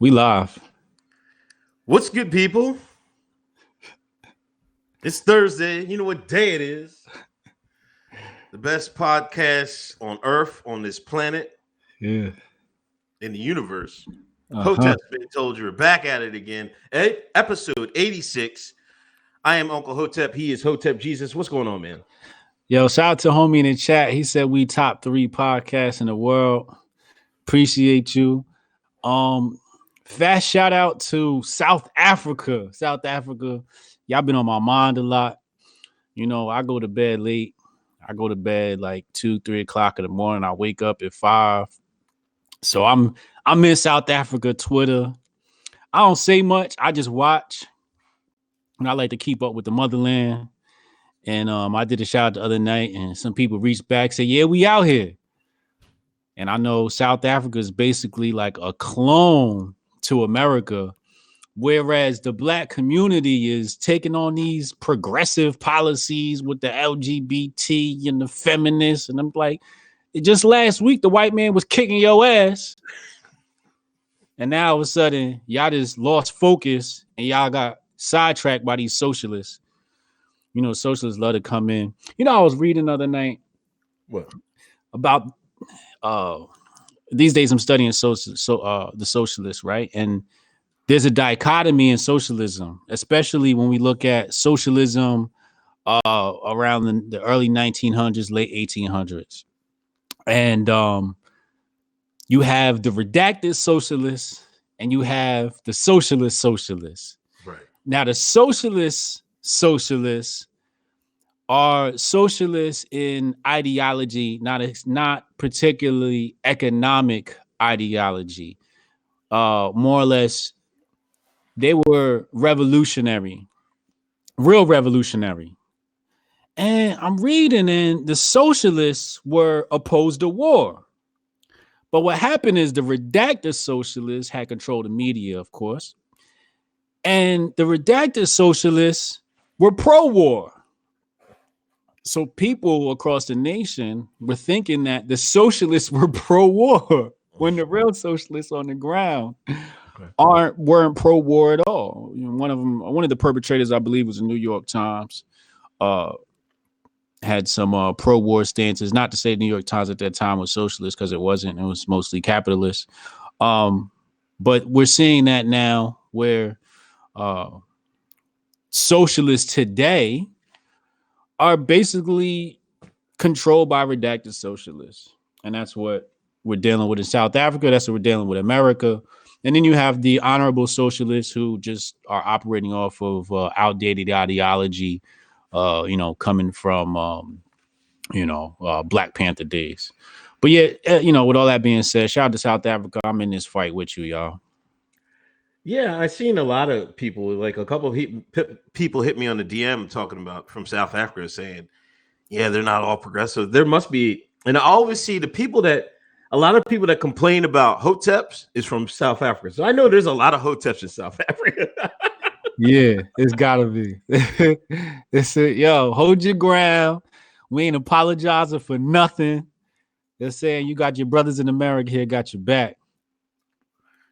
We live. What's good, people? It's Thursday. You know what day it is. The best podcast on Earth, on this planet, Yeah. in the universe. Hoteps been told you're back at it again. Episode 86. I am Uncle Hotep. He is Hotep Jesus. What's going on, man? Yo, shout out to homie in the chat. He said we top 3 podcasts in the world. Appreciate you. Fast shout out to South Africa. South Africa. Y'all been on my mind a lot. You know, I go to bed late. I go to bed like 2, 3 o'clock in the morning. I wake up at 5. So I'm in South Africa Twitter. I don't say much. I just watch. And I like to keep up with the motherland. And I did a shout out the other night, and some people reached back, say, yeah, we out here. And I know South Africa is basically like a clone to America, whereas the black community is taking on these progressive policies with the LGBT and the feminists. And I'm like, just last week, the white man was kicking your ass. And now all of a sudden, y'all just lost focus and y'all got sidetracked by these socialists. You know, socialists love to come in. You know, I was reading the other night about these days I'm studying the socialists, right? And there's a dichotomy in socialism, especially when we look at socialism around the early 1900s, late 1800s. And you have the redacted socialists and you have the socialists. Right. Now, the socialists are socialists in ideology, not particularly economic ideology. More or less, they were revolutionary, real revolutionary. And I'm reading, and the socialists were opposed to war. But what happened is the redacted socialists had control of the media, of course. And the redacted socialists were pro-war. So people across the nation were thinking that the socialists were pro-war when the real socialists on the ground weren't pro-war at all. You know, one of the perpetrators, I believe, was the New York Times, had some pro-war stances. Not to say the New York Times at that time was socialist, because it wasn't. It was mostly capitalist. But we're seeing that now where socialists today are basically controlled by redacted socialists. And that's what we're dealing with in South Africa. That's what we're dealing with in America. And then you have the honorable socialists who just are operating off of outdated ideology, coming from, Black Panther days. But yeah, with all that being said, shout out to South Africa. I'm in this fight with you, y'all. Yeah, I've seen a lot of people, like a couple of people hit me on the DM talking about from South Africa saying, yeah, they're not all progressive. There must be. And I always see a lot of people that complain about Hoteps is from South Africa. So I know there's a lot of Hoteps in South Africa. Yeah, it's gotta be. It's yo, hold your ground. We ain't apologizing for nothing. They're saying you got your brothers in America here, got your back.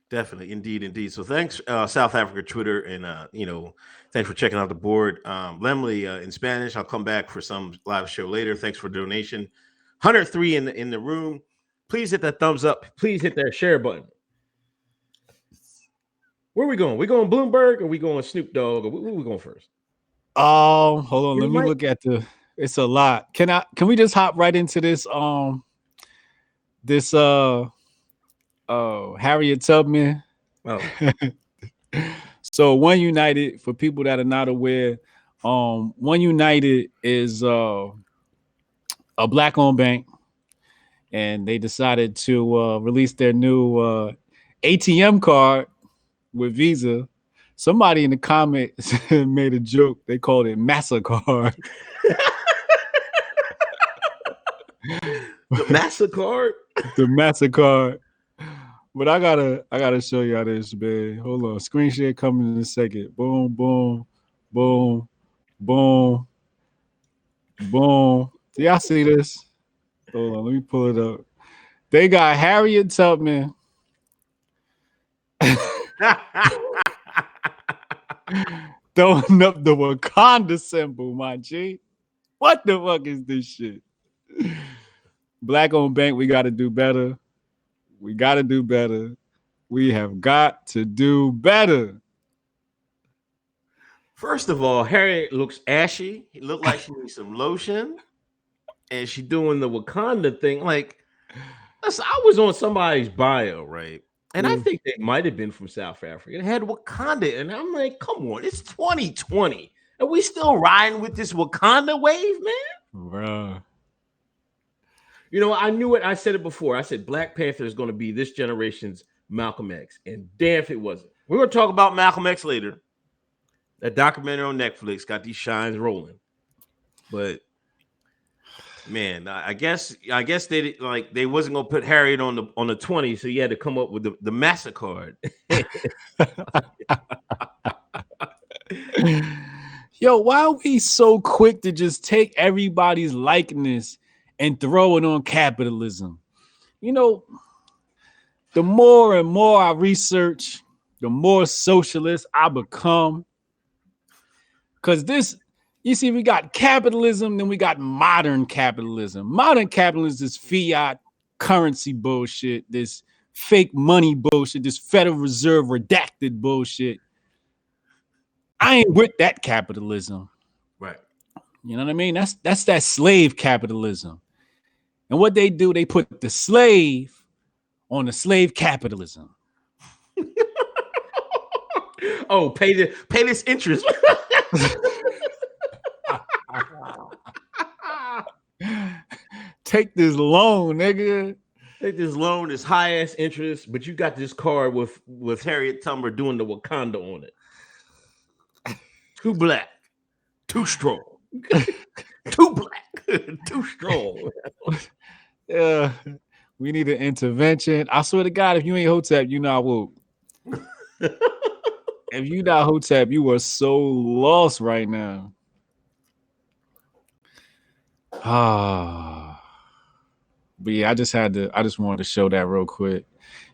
Definitely, indeed. So thanks, South Africa Twitter, and thanks for checking out the board. Lemley in Spanish. I'll come back for some live show later. Thanks for the donation. 103 in the room. Please hit that thumbs up. Please hit that share button. Where are we going? We going Bloomberg or we going Snoop Dogg? Or where we going first? Oh, hold on. Let me look at it's a lot. Can we just hop right into this? Harriet Tubman. Oh. So Won United, for people that are not aware, Won United is a black-owned bank, and they decided to release their new ATM card with Visa. Somebody in the comments made a joke. They called it MasterCard. The MasterCard? The MasterCard. But I gotta show y'all this, man. Hold on. Screen share coming in a second. Boom, boom, boom, boom, boom. Do y'all see this? Hold on, let me pull it up. They got Harriet Tubman. Throwing up the Wakanda symbol, my G. What the fuck is this shit? Black owned bank, we got to do better. We got to do better. We have got to do better. First of all, Harriet looks ashy. He looked like she needs some lotion. And she doing the Wakanda thing. Like, I was on somebody's bio, right? And I think they might have been from South Africa. It had Wakanda. And I'm like, come on, it's 2020. Are we still riding with this Wakanda wave, man? Bruh. You know, I knew it. I said it before. I said Black Panther is going to be this generation's Malcolm X. And damn if it wasn't. We're going to talk about Malcolm X later. That documentary on Netflix got these shines rolling. But man, I guess they wasn't gonna put Harriet on the 20, so you had to come up with the MasterCard. Yo, why are we so quick to just take everybody's likeness and throw it on capitalism? You know, the more and more I research, the more socialist I become. Because this, you see, we got capitalism, then we got modern capitalism. Modern capitalism is fiat currency bullshit, this fake money bullshit, this Federal Reserve redacted bullshit. I ain't with that capitalism. Right. You know what I mean? That's that slave capitalism. And what they do, they put the slave on the slave capitalism. Oh, pay this interest. Take this loan, nigga. Take this loan, this high ass interest, but you got this card with Harriet Tubman doing the Wakanda on it. Too black, too strong, too black, too strong. Yeah, we need an intervention. I swear to God, if you ain't Hotep, you not woke. If you not Hotep, you are so lost right now. Ah, but yeah, I just wanted to show that real quick.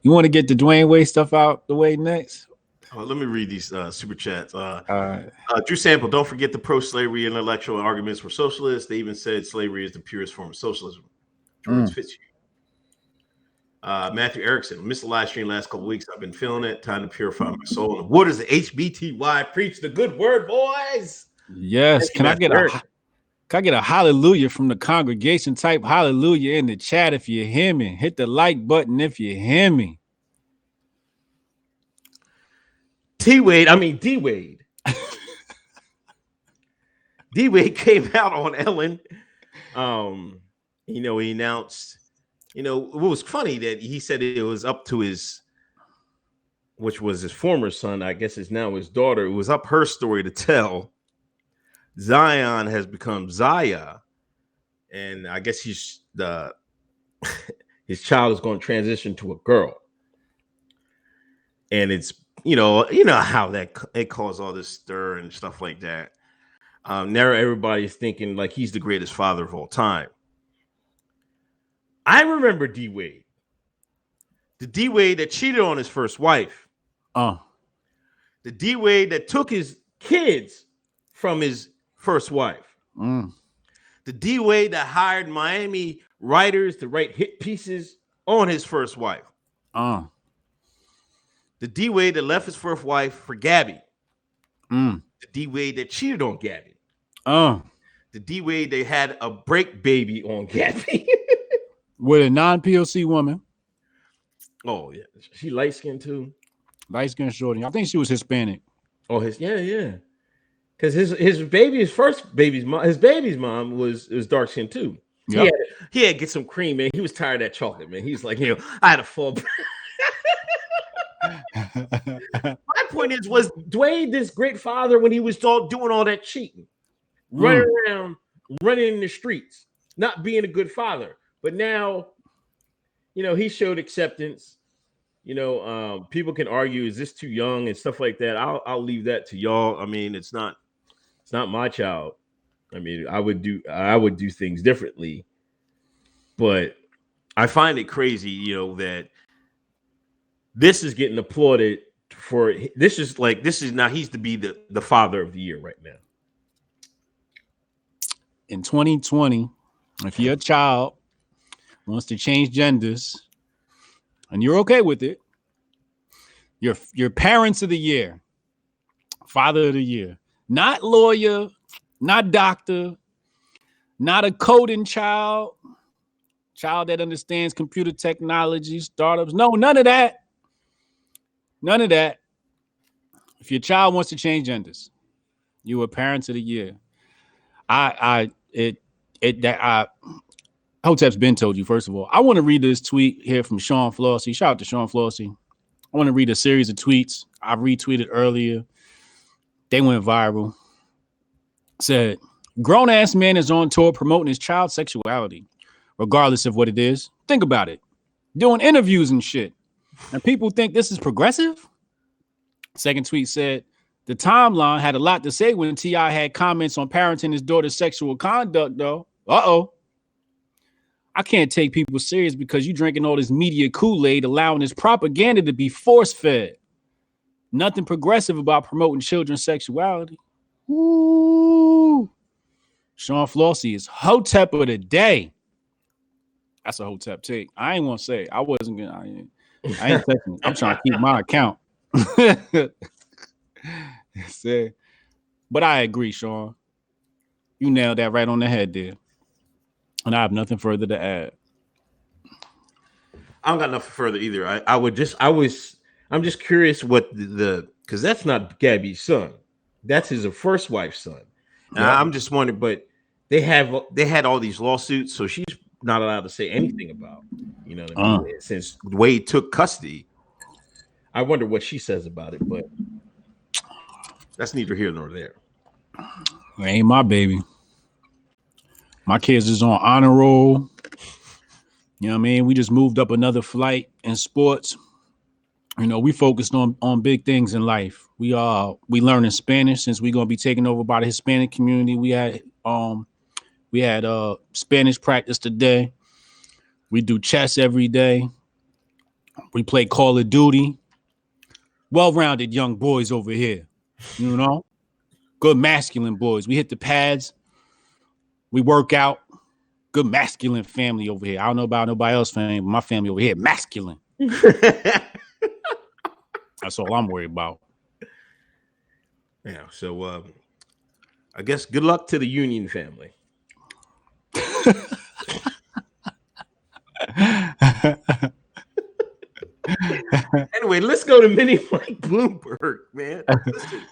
You want to get the Dwayne Wade stuff out the way next? Let me read these super chats. Drew Sample, don't forget the pro-slavery intellectual arguments were socialists. They even said slavery is the purest form of socialism. George Fitzhugh. Matthew Erickson, missed the live stream last couple weeks. I've been feeling it. Time to purify my soul. And what is the HBTY? Preach the good word, boys. Yes. Can I get a hallelujah from the congregation? Type hallelujah in the chat if you hear me. Hit the like button if you hear me. D-Wade. D-Wade came out on Ellen. He announced, what was funny that he said it was up to which was his former son, I guess is now his daughter. It was up her story to tell. Zion has become Zaya, and I guess his child is going to transition to a girl. And it's how it caused all this stir and stuff like that. Now everybody's thinking like he's the greatest father of all time. I remember D-Wade, the D-Wade that cheated on his first wife. The D-Wade that took his kids from his first wife. The D-Wade that hired Miami writers to write hit pieces on his first wife. The D-Wade that left his first wife for Gabby. The D-Wade that cheated on Gabby. The D-Wade that had a break baby on Gabby. With a non-POC woman. Oh, yeah. She light-skinned too. Light-skinned shorty. I think she was Hispanic. Oh, yeah. Because his baby's mom was dark-skinned too. So yep. He had to get some cream, man. He was tired of that chocolate, man. He's like, I had a full. My point was Dwayne this great father when he was doing all that cheating, running around, running in the streets, not being a good father. But now, he showed acceptance. People can argue, is this too young and stuff like that. I'll leave that to y'all. I mean, it's not my child. I mean, I would do things differently. But I find it crazy, that this is getting applauded this is now he's to be the father of the year right now. In 2020, if your child wants to change genders and you're okay with it, your parents of the year, father of the year, not lawyer, not doctor, not a coding child that understands computer technology, startups. No, none of that. None of that. If your child wants to change genders, you are parents of the year. Hotep's been told you, first of all. I want to read this tweet here from Sean Flossie. Shout out to Sean Flossie. I want to read a series of tweets I retweeted earlier. They went viral. Said, grown-ass man is on tour promoting his child sexuality, regardless of what it is. Think about it. Doing interviews and shit. And people think this is progressive? Second tweet said, the timeline had a lot to say when T.I. had comments on parenting his daughter's sexual conduct, though. Uh-oh. I can't take people serious because you drinking all this media Kool-Aid, allowing this propaganda to be force-fed. Nothing progressive about promoting children's sexuality. Ooh. Sean Flossie is Hotep of the day. That's a Hotep take. I ain't want to say. I wasn't gonna. I ain't touching it. I'm trying to keep my account. But I agree, Sean. You nailed that right on the head there. And I have nothing further to add. I don't got nothing further either. I'm just curious what because that's not Gabby's son. That's his first wife's son. Yeah. I'm just wondering, but they had all these lawsuits, so she's not allowed to say anything about, you know what I mean? Since Wade took custody. I wonder what she says about it, but that's neither here nor there. It ain't my baby. My kids is on honor roll. You know what I mean? We just moved up another flight in sports. You know, we focused on big things in life. We learning Spanish since we're gonna be taken over by the Hispanic community. We had Spanish practice today. We do chess every day. We play Call of Duty. Well-rounded young boys over here, you know, good masculine boys. We hit the pads. We work out. Good masculine family over here. I don't know about nobody else's family, but my family over here, masculine. That's all I'm worried about. Yeah. So I guess good luck to the Union family. Anyway, let's go to Mini Mike Bloomberg, man. Listen,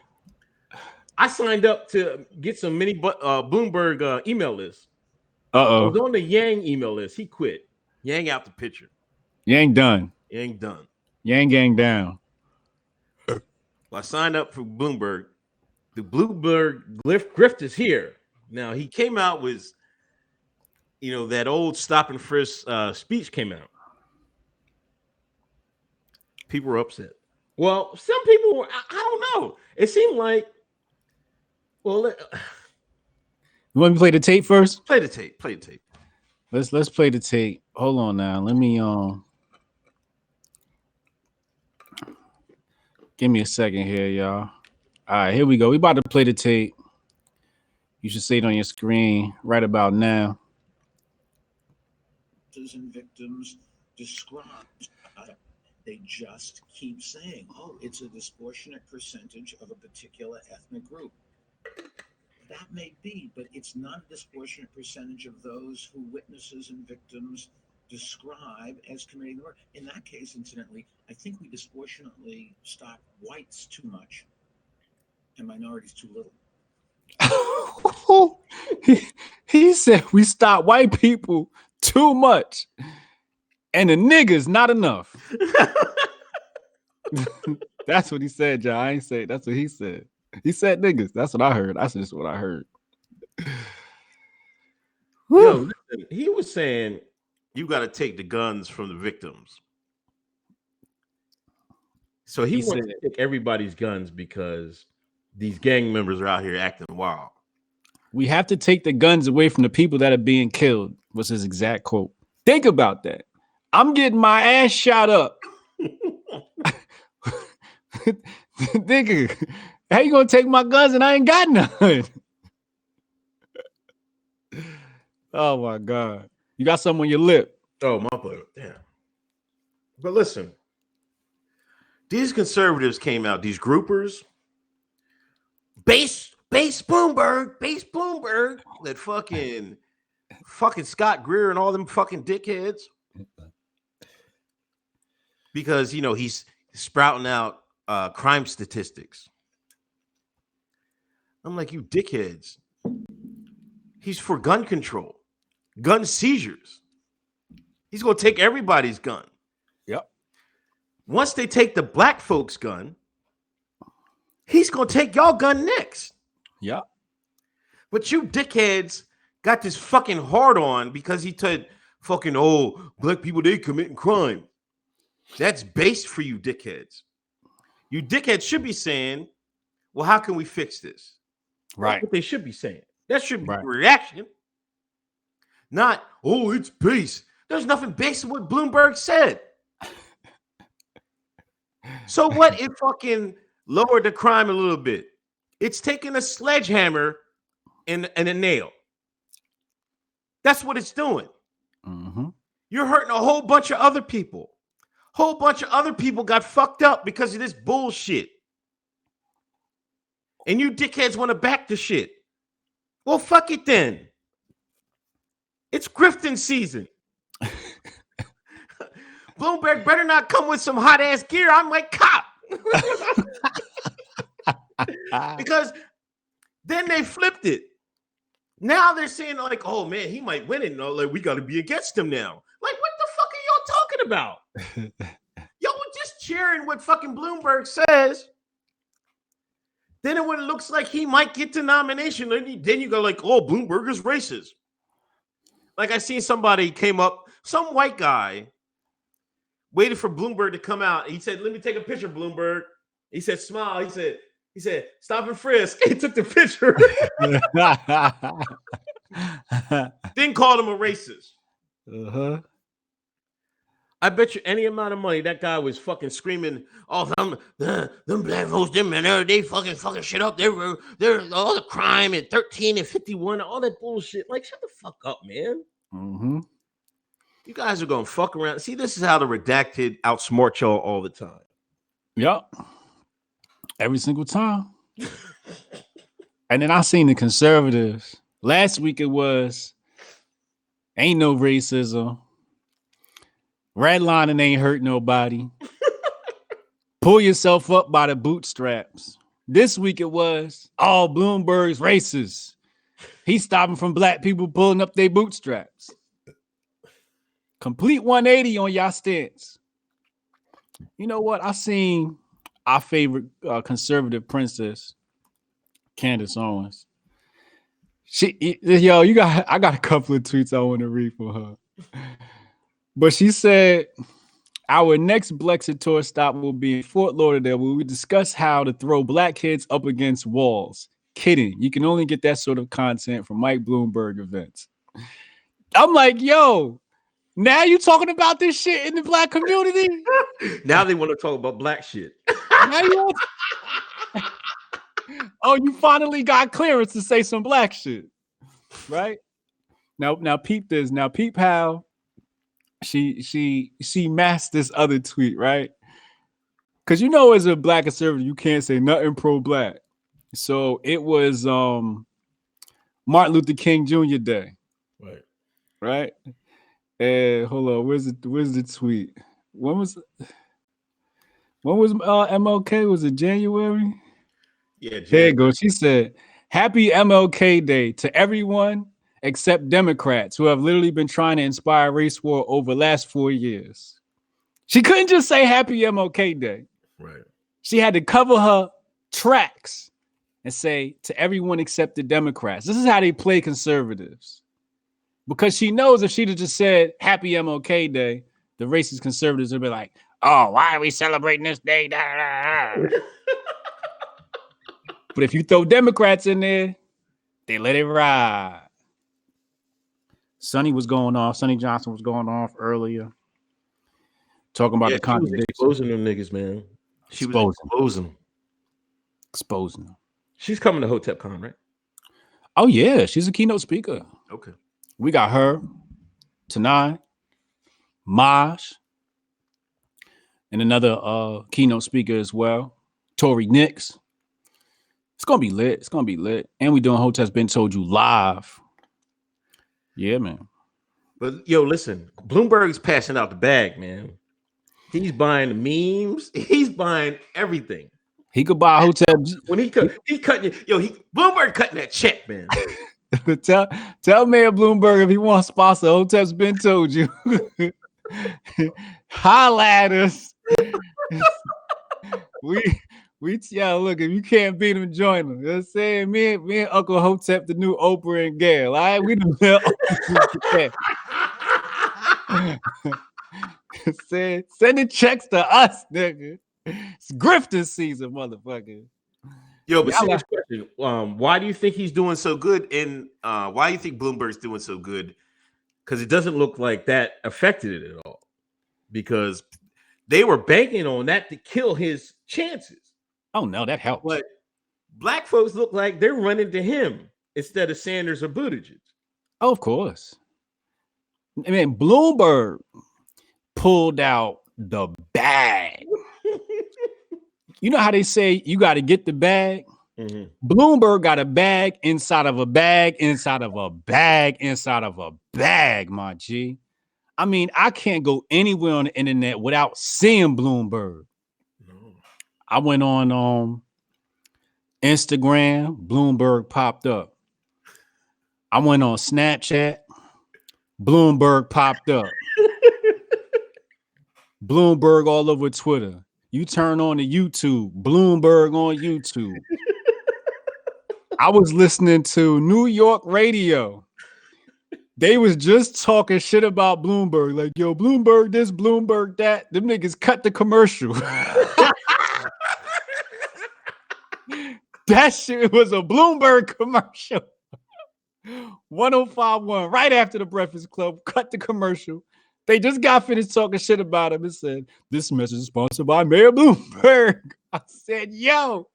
I signed up to get some mini Bloomberg email list. I was on the Yang email list. He quit. Yang out the picture. Yang done. Yang done. Yang gang down. Well, I signed up for Bloomberg. The Bloomberg grift is here. Now, he came out with, you know, that old stop and frisk speech came out. People were upset. Well, some people were, I don't know. It seemed like, well, you want me to play the tape first? Play the tape. Play the tape. Let's play the tape. Hold on now. Let me give me a second here, y'all. All right, here we go. We about to play the tape. You should see it on your screen right about now. And victims described. They just keep saying, oh, it's a disproportionate percentage of a particular ethnic group. That may be, but it's not a disproportionate percentage of those who witnesses and victims describe as committing the murder. In that case, incidentally, I think we disproportionately stop whites too much and minorities too little. He said we stop white people too much and the niggas not enough. That's what he said, John. I ain't say that's what he said. He said niggas. That's what I heard. That's just what I heard. Yo, listen, he was saying you got to take the guns from the victims. So he wants to take everybody's guns because these gang members are out here acting wild. We have to take the guns away from the people that are being killed, was his exact quote. Think about that. I'm getting my ass shot up. Nigga, how you gonna take my guns and I ain't got none? Oh my God. You got something on your lip. Oh, my bad. Damn. But listen, these conservatives came out, these groupers, base Bloomberg, that fucking Scott Greer and all them fucking dickheads. Because, you know, he's sprouting out crime statistics. I'm like, you dickheads. He's for gun control, gun seizures. He's going to take everybody's gun. Yep. Once they take the black folks' gun, he's going to take y'all gun next. Yep. But you dickheads got this fucking hard on because he said fucking, oh, black people, they committing crime. That's based for you dickheads. You dickheads should be saying, well, how can we fix this? Right. That's what they should be saying. That should be Right. the reaction. Not, oh, it's base. There's nothing based on what Bloomberg said. So what if fucking lowered the crime a little bit? It's taking a sledgehammer and a nail. That's what it's doing. Mm-hmm. You're hurting a whole bunch of other people. Whole bunch of other people got fucked up because of this bullshit. And you dickheads want to back the shit. Well, fuck it then. It's grifting season. Bloomberg better not come with some hot ass gear. I'm like, cop. Because then they flipped it. Now they're saying like, oh man, he might win it. No, like we got to be against him now. Like, what the fuck are y'all talking about? Y'all were just cheering what fucking Bloomberg says. Then when it looks like he might get the nomination, then you go like, oh, Bloomberg is racist. Like I seen somebody came up, some white guy waited for Bloomberg to come out. He said, let me take a picture, Bloomberg. He said, smile. He said, stop and frisk. He took the picture. Then called him a racist. Uh-huh. I bet you any amount of money that guy was fucking screaming, oh, them black folks, them men, they fucking shit up. They're all the crime at 13 and 51, all that bullshit. Like, shut the fuck up, man. Mm-hmm. You guys are going to fuck around. See, this is how the redacted outsmart y'all all the time. Yep. Every single time. And then I seen the conservatives. Last week it was, ain't no racism. Redlining ain't hurt nobody. Pull yourself up by the bootstraps. This week it was, all Bloomberg's racist. He's stopping from black people pulling up their bootstraps. Complete 180 on y'all stance. You know what? I seen our favorite conservative princess, Candace Owens. I got a couple of tweets I want to read for her. But she said, our next Blexit tour stop will be in Fort Lauderdale, where we discuss how to throw black kids up against walls. Kidding. You can only get that sort of content from Mike Bloomberg events. I'm like, yo, now you talking about this shit in the black community? Now they want to talk about black shit. Oh, you finally got clearance to say some black shit, right? Now peep this. Now peep how she masked this other tweet, right? Because you know, as a black conservative, you can't say nothing pro-black. So it was Martin Luther King Jr. Day, right? And hold on, where's the tweet? When was MLK? Was it January? Yeah, there you go. She said, "Happy MLK Day to everyone except Democrats who have literally been trying to inspire race war over the last 4 years." She couldn't just say Happy MLK Day. Right. She had to cover her tracks and say to everyone except the Democrats. This is how they play conservatives. Because she knows if she'd have just said Happy MLK Day, the racist conservatives would be like, oh, why are we celebrating this day? But if you throw Democrats in there, they let it ride. Sonny Johnson was going off earlier, talking about the contradiction. Exposing them niggas, man. She was exposing them. She's coming to Hotep Con, right? Oh yeah, she's a keynote speaker. Okay. We got her, Tanai, Maj, and another keynote speaker as well, Tori Nix. It's gonna be lit. It's gonna be lit. And we doing Hotep's Been Told You live. Yeah, man. But yo, listen, Bloomberg's passing out the bag, man. He's buying the memes. He's buying everything. He could buy Hotep. When he cutting Bloomberg cutting that check, man. tell Mayor Bloomberg if he wants to sponsor Hotep's Been Told You. Holla at us. Look, if you can't beat him, join him. You know what I'm saying? Me and Uncle Hotep, the new Oprah and Gayle. All right, we the send the checks to us, nigga. It's grifting season, motherfucker. Yo, but serious question. Why do you think he's doing so good? And why do you think Bloomberg's doing so good? Because it doesn't look like that affected it at all. Because they were banking on that to kill his chances. Oh no, that helps. But black folks look like they're running to him instead of Sanders or Buttigieg. Oh, of course. I mean, Bloomberg pulled out the bag. You know how they say you got to get the bag? Mm-hmm. Bloomberg got a bag inside of a bag, inside of a bag, inside of a bag, my G. I mean, I can't go anywhere on the internet without seeing Bloomberg. I went on Instagram, Bloomberg popped up. I went on Snapchat, Bloomberg popped up. Bloomberg all over Twitter. You turn on the YouTube, Bloomberg on YouTube. I was listening to New York radio. They was just talking shit about Bloomberg. Like, yo, Bloomberg this, Bloomberg that. Them niggas cut the commercial. That shit was a Bloomberg commercial. 105.1, right after the Breakfast Club, cut the commercial. They just got finished talking shit about him. It said, this message is sponsored by Mayor Bloomberg. I said, yo,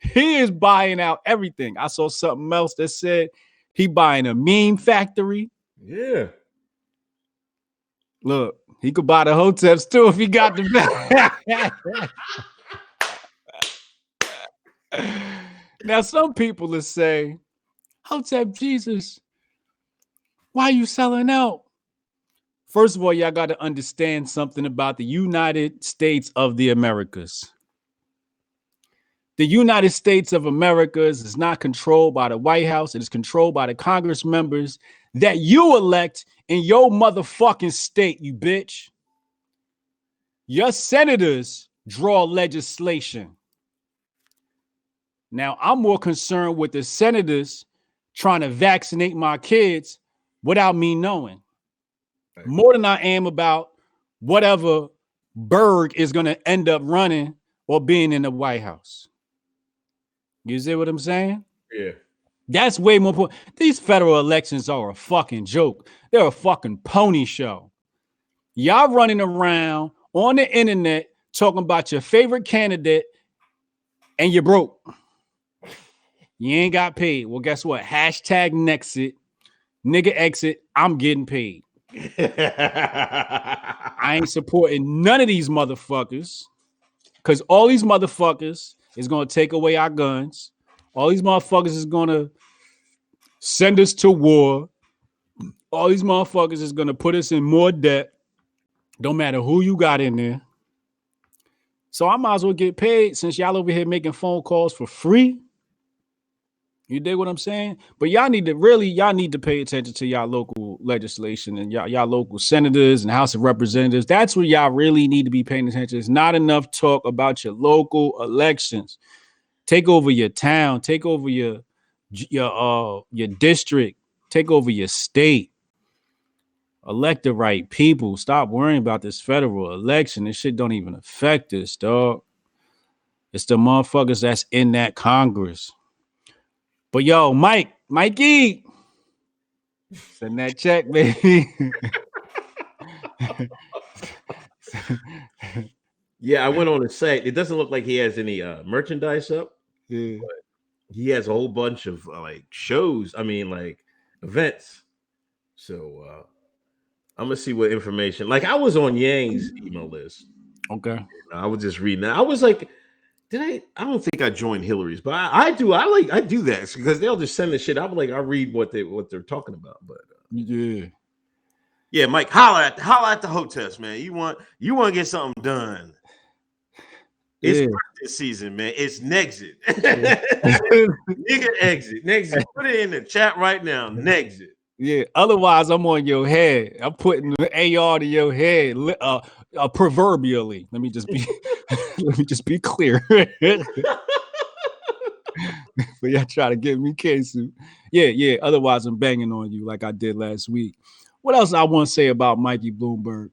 he is buying out everything. I saw something else that said he buying a meme factory. Yeah. Look, he could buy the Hoteps too if he got the bag. Now, some people will say, Hotep Jesus, why are you selling out? First of all, y'all got to understand something about the United States of the Americas. The United States of Americas is not controlled by the White House. It is controlled by the Congress members that you elect in your motherfucking state, you bitch. Your senators draw legislation. Now, I'm more concerned with the senators trying to vaccinate my kids without me knowing. More than I am about whatever Berg is going to end up running or being in the White House. You see what I'm saying? Yeah. That's way more important. These federal elections are a fucking joke. They're a fucking pony show. Y'all running around on the internet talking about your favorite candidate and you're broke. You ain't got paid. Well, guess what? Hashtag Nexit. Nigga exit. I'm getting paid. I ain't supporting none of these motherfuckers because all these motherfuckers is going to take away our guns. All these motherfuckers is going to send us to war. All these motherfuckers is going to put us in more debt. Don't matter who you got in there. So I might as well get paid since y'all over here making phone calls for free. You dig what I'm saying? But y'all need to pay attention to y'all local legislation and y'all local senators and House of Representatives. That's where y'all really need to be paying attention. It's not enough talk about your local elections. Take over your town, take over your district, take over your state. Elect the right people. Stop worrying about this federal election. This shit don't even affect us, dog. It's the motherfuckers that's in that Congress. But yo, Mikey, send that check, baby. Yeah, I went on his site. It doesn't look like he has any merchandise up. Yeah. He has a whole bunch of like shows. I mean, like events. So I'm gonna see what information. Like I was on Yang's email list. Okay. I was just reading that. I was like, did I don't think I joined Hillary's, but I do. I do that because they'll just send the shit. I'm like, I read what they're talking about. But Yeah. yeah, Mike, holla at the Hoteps, man. You want to get something done. It's practice season, man. It's Nexit. Nigga exit. Nexit. Put it in the chat right now. Nexit. Yeah. Otherwise, I'm on your head. I'm putting the AR to your head. Proverbially. Let me just be clear. But y'all try to get me cases. Yeah. Otherwise, I'm banging on you like I did last week. What else I want to say about Mikey Bloomberg?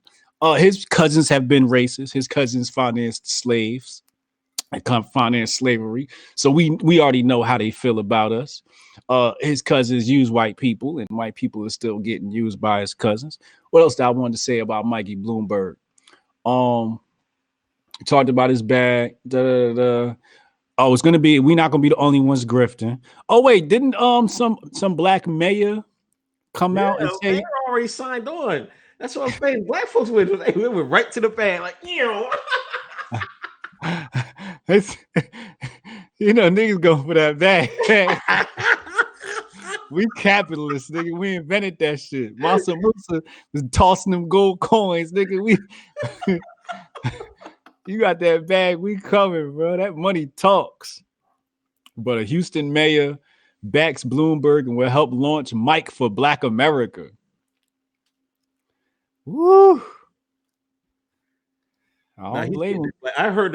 His cousins have been racist. His cousins financed slaves and financed slavery. So we already know how they feel about us. His cousins use white people, and white people are still getting used by his cousins. What else do I want to say about Mikey Bloomberg? Talked about his bag. Oh, it's gonna be. We're not gonna be the only ones grifting. Oh wait, didn't some black mayor come out and say they're already signed on? That's what I'm saying. Black folks went right to the bag, like niggas go for that bag. We capitalists, nigga. We invented that shit. Masa Musa was tossing them gold coins, nigga. You got that bag, we coming, bro. That money talks. But a Houston mayor backs Bloomberg and will help launch Mike for Black America. Woo! I don't blame him. I heard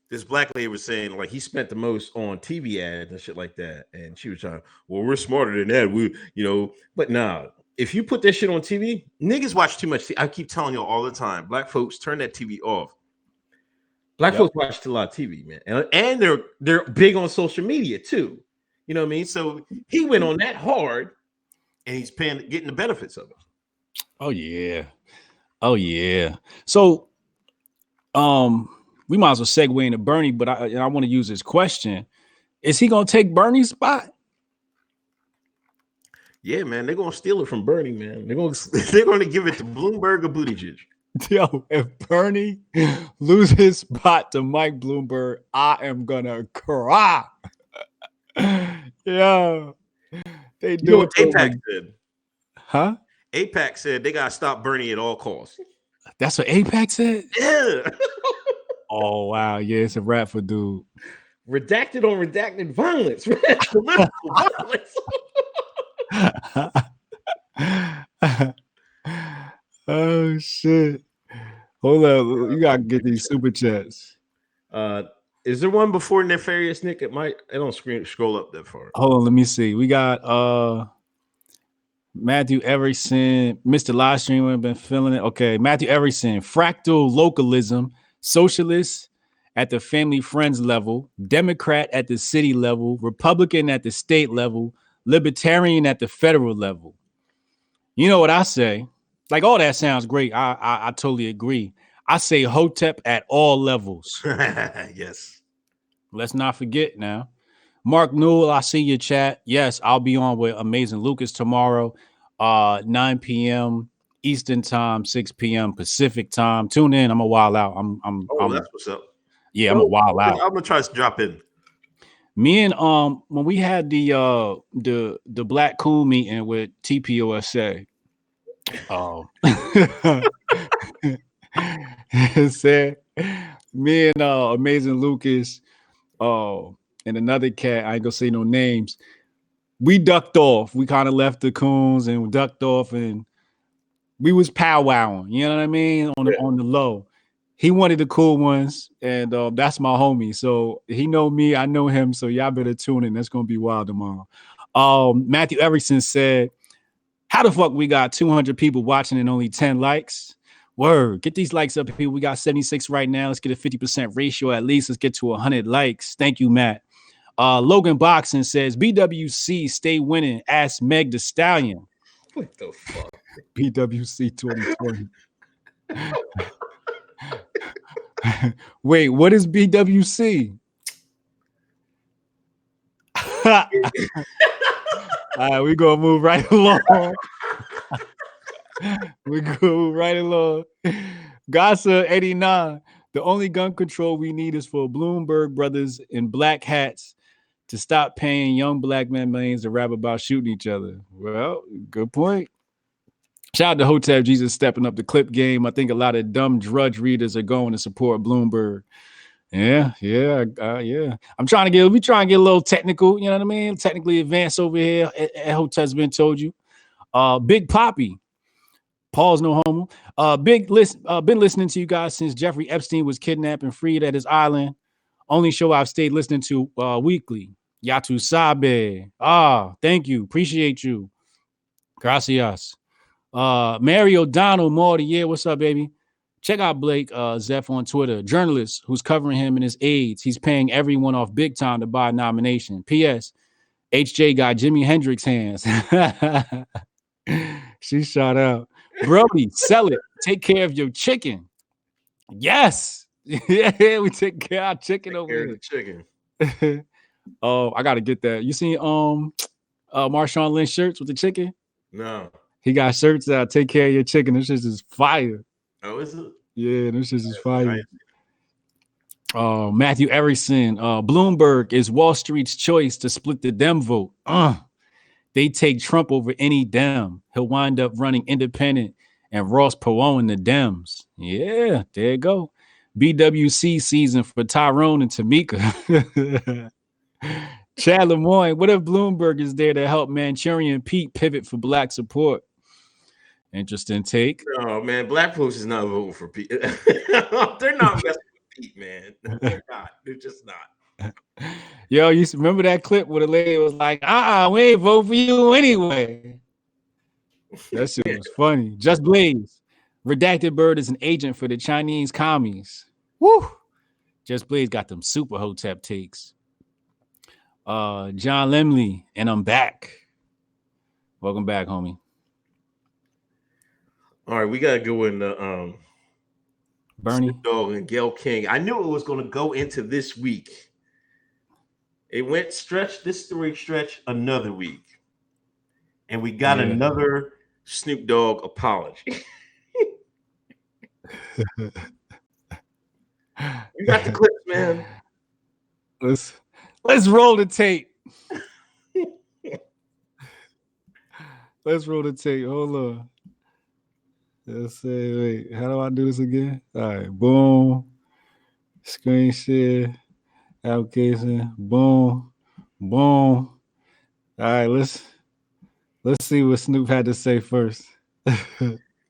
this black lady was saying like he spent the most on TV ads and shit like that, and she was trying. Well, we're smarter than that. But nah. If you put that shit on TV, niggas watch too much. I keep telling y'all all the time, black folks turn that TV off. Black folks watch a lot of TV, man, and they're big on social media too. You know what I mean? So he went on that hard, and he's getting the benefits of it. Oh yeah. So, we might as well segue into Bernie, but I want to use this question: is he gonna take Bernie's spot? Yeah, man, they're gonna steal it from Bernie, man. They're gonna give it to Bloomberg or Buttigieg. Yo, if Bernie loses his spot to Mike Bloomberg, I am gonna cry. Yeah, they do what AIPAC said. Huh? AIPAC said they gotta stop Bernie at all costs. That's what AIPAC said? Yeah. Oh wow, yeah, it's a rap for dude. Redacted on redacted violence. Oh shit. Hold up. You gotta get these super chats. Is there one before Nefarious Nick? I don't scroll up that far. Hold on, let me see. We got Matthew Everson, Mr. Livestream, been feeling it. Okay, Matthew Everson, fractal localism, socialist at the family friends level, Democrat at the city level, Republican at the state level, libertarian at the federal level. You know what I say? Like, all that sounds great. I totally agree. I say Hotep at all levels. Yes. Let's not forget now. Mark Newell, I see your chat. Yes, I'll be on with Amazing Lucas tomorrow, 9 p.m. Eastern time, 6 p.m. Pacific time. Tune in. I'm a while out. That's what's up. Yeah, I'm a while out. I'm gonna try to drop in. Me and when we had the Black Cool meeting with TPOSA, said me and Amazing Lucas, and another cat, I ain't gonna say no names, we ducked off. We kind of left the coons and we ducked off, and we was powwowing, you know what I mean, on the low. He wanted the cool ones, and that's my homie. So he know me, I know him. So y'all better tune in. That's gonna be wild tomorrow. Matthew Everson said, how the fuck we got 200 people watching and only 10 likes? Word, get these likes up, people. We got 76 right now. Let's get a 50% ratio at least. Let's get to 100 likes. Thank you, Matt. Logan Boxing says, BWC stay winning. Ask Meg the Stallion. What the fuck? BWC 2020. Wait, what is BWC? All right, we gonna move right along. We go right along. Gasa 89. The only gun control we need is for Bloomberg brothers in black hats to stop paying young black men millions to rap about shooting each other. Well, good point. Shout out to Hotep Jesus stepping up the clip game. I think a lot of dumb drudge readers are going to support Bloomberg. Yeah. We trying to get a little technical, you know what I mean? Technically advanced over here. Hotep's been told you. Big Poppy. Pause, no homo. Been listening to you guys since Jeffrey Epstein was kidnapped and freed at his island. Only show I've stayed listening to weekly. Yatu Sabe. Thank you. Appreciate you. Gracias. Mary O'Donnell, Morty. Yeah, what's up, baby? Check out Blake Zeph on Twitter. Journalist who's covering him in his AIDS. He's paying everyone off big time to buy a nomination. P.S. HJ got Jimi Hendrix hands. She shot out. Brody, sell it. Take care of your chicken. Yes. Yeah, we take care of our chicken over here. Chicken. Oh, I gotta get that. You seen Marshawn Lynch shirts with the chicken? No. He got shirts out. Take care of your chicken. This shit is fire. Oh, is it? Yeah, this shit is fire. Matthew Erickson. Bloomberg is Wall Street's choice to split the Dem vote. They take Trump over any Dem. He'll wind up running independent and Ross Perot in the Dems. Yeah, there you go. BWC season for Tyrone and Tamika. Chad Lemoyne, what if Bloomberg is there to help Manchurian Pete pivot for black support? Interesting take. Oh, man, black folks is not voting for Pete. They're not messing with Pete, man. They're not. They're just not. Yo, you remember that clip where the lady was like, we ain't vote for you anyway. That shit was funny. Just Blaze. Redacted Bird is an agent for the Chinese commies. Woo! Just Blaze got them super Hotep takes. John Lemley, and I'm back. Welcome back, homie. All right, we gotta go into Bernie Snoop Dogg and Gayle King. I knew it was gonna go into this week. It went this story stretch another week, and we got another Snoop Dogg apology. You got the clips, man. Let's roll the tape. Let's roll the tape. Hold on. Let's say, wait, how do I do this again? All right, boom. Screen share. Application. Boom. Boom. All right, let's see what Snoop had to say first.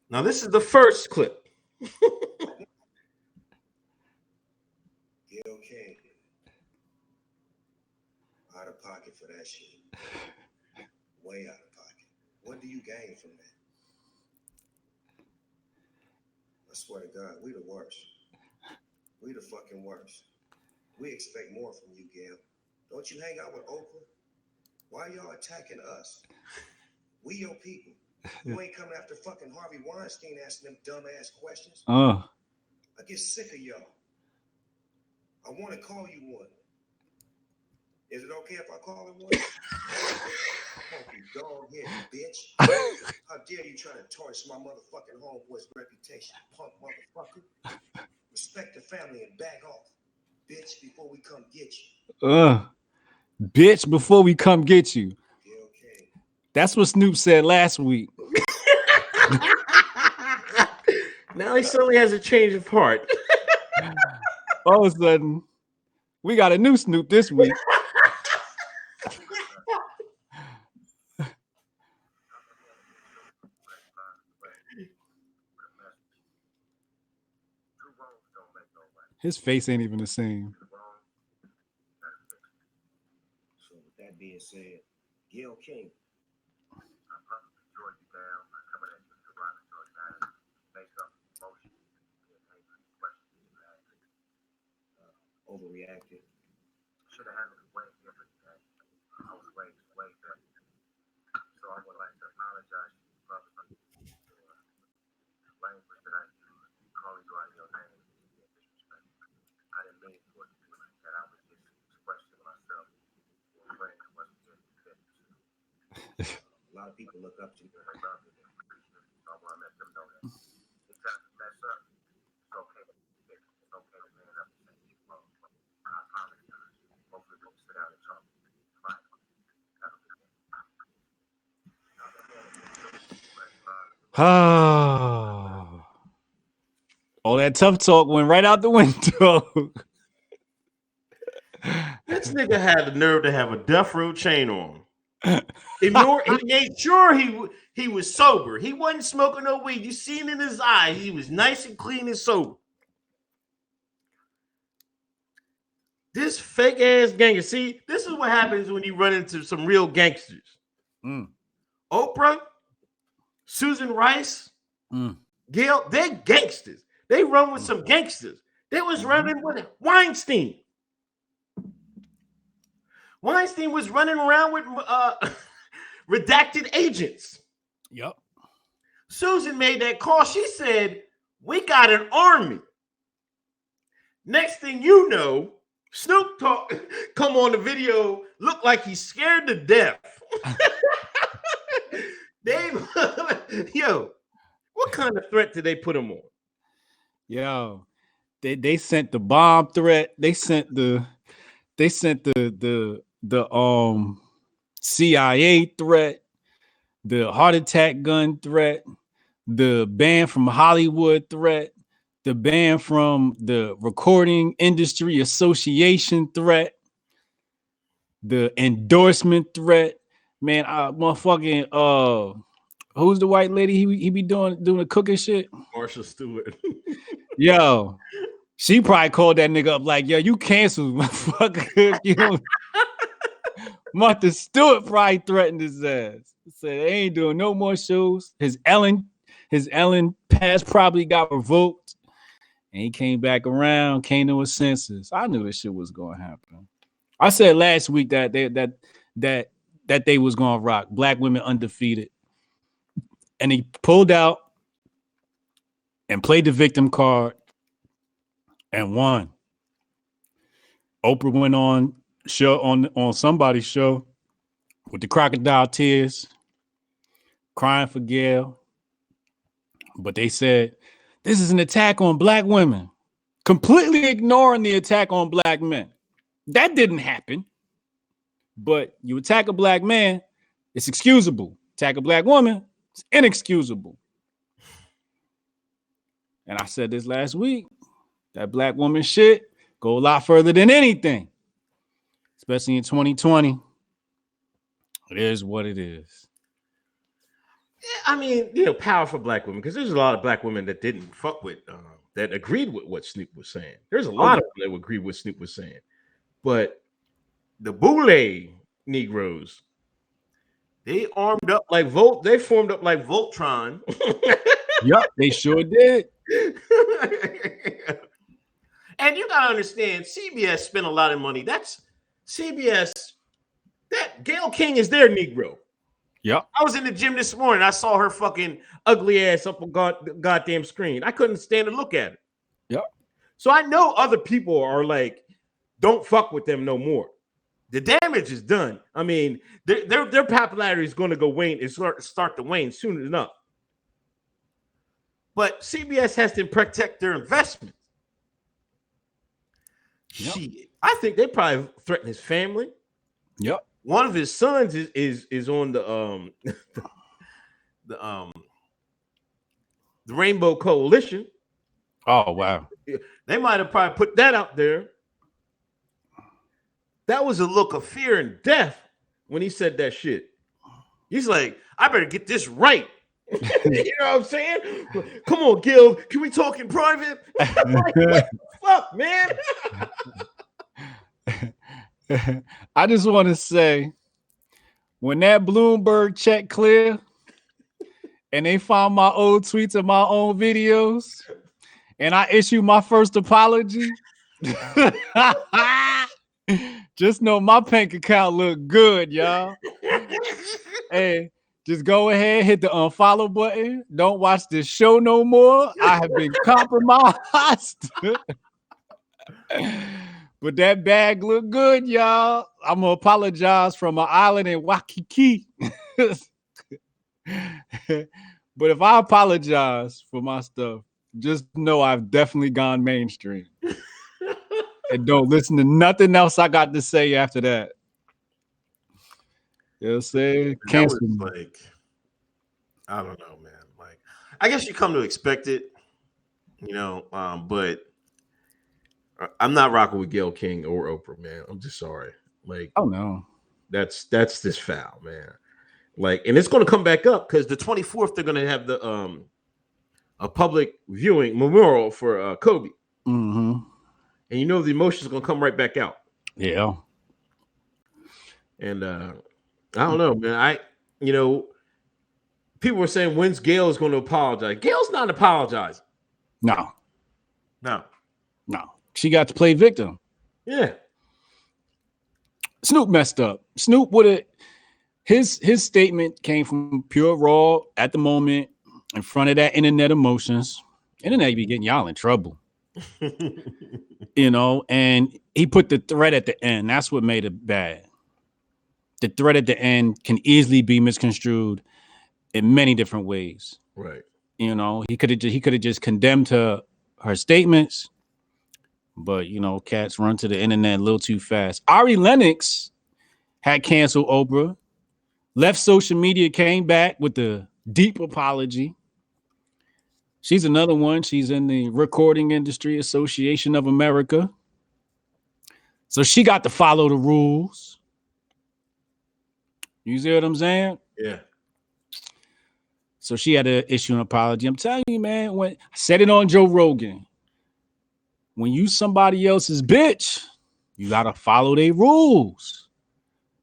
Now, this is the first clip. Gayle King. Out of pocket for that shit. Way out of pocket. What do you gain from that? I swear to God, we the worst. We the fucking worst. We expect more from you, Gayle. Don't you hang out with Oprah? Why y'all attacking us? We your people. You ain't coming after fucking Harvey Weinstein asking them dumbass questions. I get sick of y'all. I want to call you one. Is it okay if I call him one? Funky dog head, bitch. How dare you try to tarnish my motherfucking homeboy's reputation, punk motherfucker. Respect the family and back off. Bitch, before we come get you. Bitch, before we come get you. Okay. That's what Snoop said last week. Now he suddenly has a change of heart. All of a sudden, we got a new Snoop this week. His face ain't even the same. So with that being said, Gayle King. Overreacted. Should have handled it way different. I was way better. So I would like to apologize to you, brother, for the language that I used, calling you out your name, disrespect. people look up to. All that tough talk went right out the window. This nigga had the nerve to have a death row chain on. He made sure he was sober. He wasn't smoking no weed. You seen in his eye, he was nice and clean and sober. This fake ass gangster. See, this is what happens when you run into some real gangsters. Oprah, Susan Rice, Gayle, they're gangsters. They run with some gangsters. They was running with Weinstein. Weinstein was running around with redacted agents. Yep. Susan made that call. She said, we got an army. Next thing you know, Snoop come on the video, look like he's scared to death. Yo, what kind of threat did they put him on? Yo, they sent the bomb threat. They sent the CIA threat, the heart attack gun threat, the ban from Hollywood threat, the ban from the Recording Industry Association threat, the endorsement threat. Man, motherfucking who's the white lady? He be doing the cooking shit. Marsha Stewart. Yo, she probably called that nigga up like, yo, you canceled, motherfucker. You know, Martha Stewart probably threatened his ass. Said they ain't doing no more shows. His Ellen pass probably got revoked. And he came back around, came to his senses. I knew this shit was gonna happen. I said last week that they was gonna rock. Black women undefeated. And he pulled out and played the victim card and won. Oprah went on somebody's show with the crocodile tears, crying for Gayle. But they said, this is an attack on black women, completely ignoring the attack on black men. That didn't happen. But you attack a black man, it's excusable. Attack a black woman, it's inexcusable. And I said this last week, that black woman shit go a lot further than anything, especially in 2020. It is what it is. Yeah, I mean, powerful black women, because there's a lot of black women that didn't fuck with, that agreed with what Snoop was saying. There's a lot of them that would agree with what Snoop was saying. But the Boule Negroes, they formed up like Voltron. Yep, they sure did. And you gotta understand, CBS spent a lot of money. That's CBS. That Gayle King is their Negro. Yep. I was in the gym this morning. I saw her fucking ugly ass up on goddamn screen. I couldn't stand to look at it. Yep. So I know other people are like, don't fuck with them no more. The damage is done. I mean, their popularity is going to go wane and start to wane soon enough. But CBS has to protect their investment. Yep. Shit. I think they probably threaten his family. Yep. One of his sons is on the Rainbow Coalition. Oh wow. They might have probably put that out there. That was a look of fear and death when he said that shit. He's like, I better get this right. You know what I'm saying? Come on, Gil. Can we talk in private? I'm like, what the fuck, man? I just want to say, when that Bloomberg check clear and they found my old tweets and my own videos and I issue my first apology, just know my bank account look good, y'all. Hey, just go ahead, hit the unfollow button. Don't watch this show no more. I have been compromised. But that bag look good, y'all. I'm gonna apologize from an island in Waikiki. But if I apologize for my stuff, just know I've definitely gone mainstream. And don't listen to nothing else I got to say after that. You know what I'm saying? Cancel me. Like, I don't know, man. Like, I guess you come to expect it, you know, but I'm not rocking with Gayle King or Oprah, man. I'm just sorry. Like, oh no. That's this foul, man. Like, and it's going to come back up because the 24th they're going to have the a public viewing memorial for Kobe. Mm-hmm. And you know the emotions are going to come right back out. Yeah. And I don't know, man. People were saying when's Gayle is going to apologize. Gayle's not apologizing. No. No. She got to play victim. Yeah. Snoop messed up. Snoop would have his statement came from pure raw at the moment in front of that internet emotions. Internet be getting y'all in trouble. You know, and he put the threat at the end. That's what made it bad. The threat at the end can easily be misconstrued in many different ways. Right. You know, he could have just condemned her statements, but you know, cats run to the internet a little too fast. Ari Lennox had canceled Oprah, left social media, came back with a deep apology. She's another one. She's in the Recording Industry Association of America. So she got to follow the rules. You see what I'm saying? Yeah. So she had to issue an apology. I'm telling you, man, when I said it on Joe Rogan, when you somebody else's bitch, you got to follow their rules.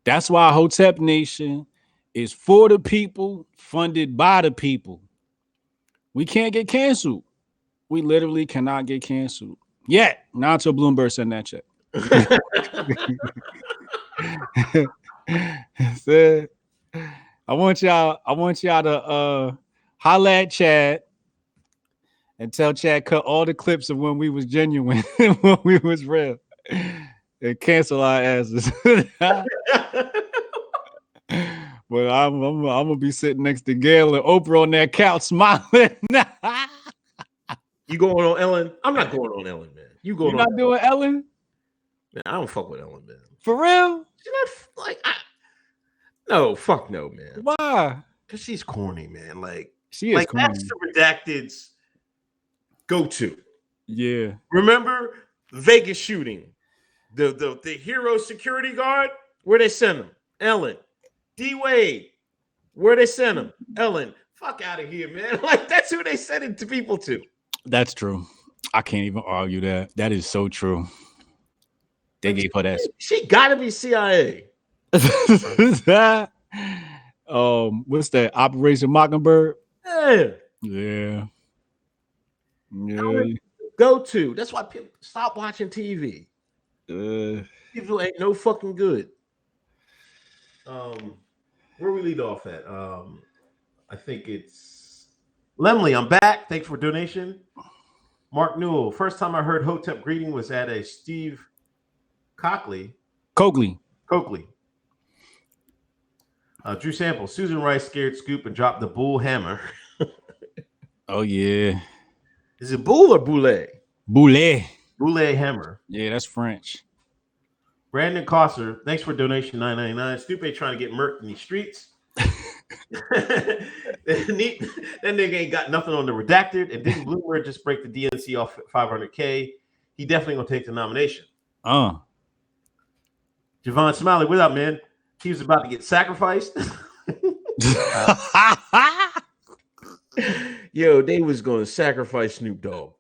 That's why Hotep Nation is for the people, funded by the people. We can't get canceled. We literally cannot get canceled. Yet, not until Bloomberg send that check. So, I want y'all to holla at Chad and tell Chad cut all the clips of when we was genuine, when we was real, and cancel our asses. But I'm gonna be sitting next to Gayle and Oprah on that couch smiling. You going on Ellen? I'm not going on Ellen, man. You're not doing Ellen? Man, I don't fuck with Ellen, man. For real? She's not like no, fuck no, man. Why? Because she's corny, man. Like she is like corny. that's the Redacted's go-to. Yeah. Remember Vegas shooting? The hero security guard? Where they sent him? Ellen. D Wade. Where they sent him? Ellen. Fuck out of here, man. Like that's who they sent it to people to. That's true. I can't even argue that. That is so true. They gave her that. She gotta be CIA. What's that? Operation Mockingbird? Yeah. Yeah. Go to. That's why people stop watching TV. People ain't no fucking good. Where we lead off at? I think it's Lemley. I'm back. Thanks for donation. Mark Newell. First time I heard Hotep greeting was at a Steve Coakley. Drew Sample. Susan Rice scared Scoop and dropped the bull hammer. Oh yeah. Is it bull or boulet? Boulet. Boulet hammer. Yeah, that's French. Brandon Cosser, thanks for donation $9.99. Snoop trying to get murked in these streets. That nigga ain't got nothing on the Redacted, and didn't Bloomberg just break the DNC off at $500K? He definitely gonna take the nomination. Javon Smiley, what up, man? He was about to get sacrificed. Yo, they was gonna sacrifice Snoop Dogg.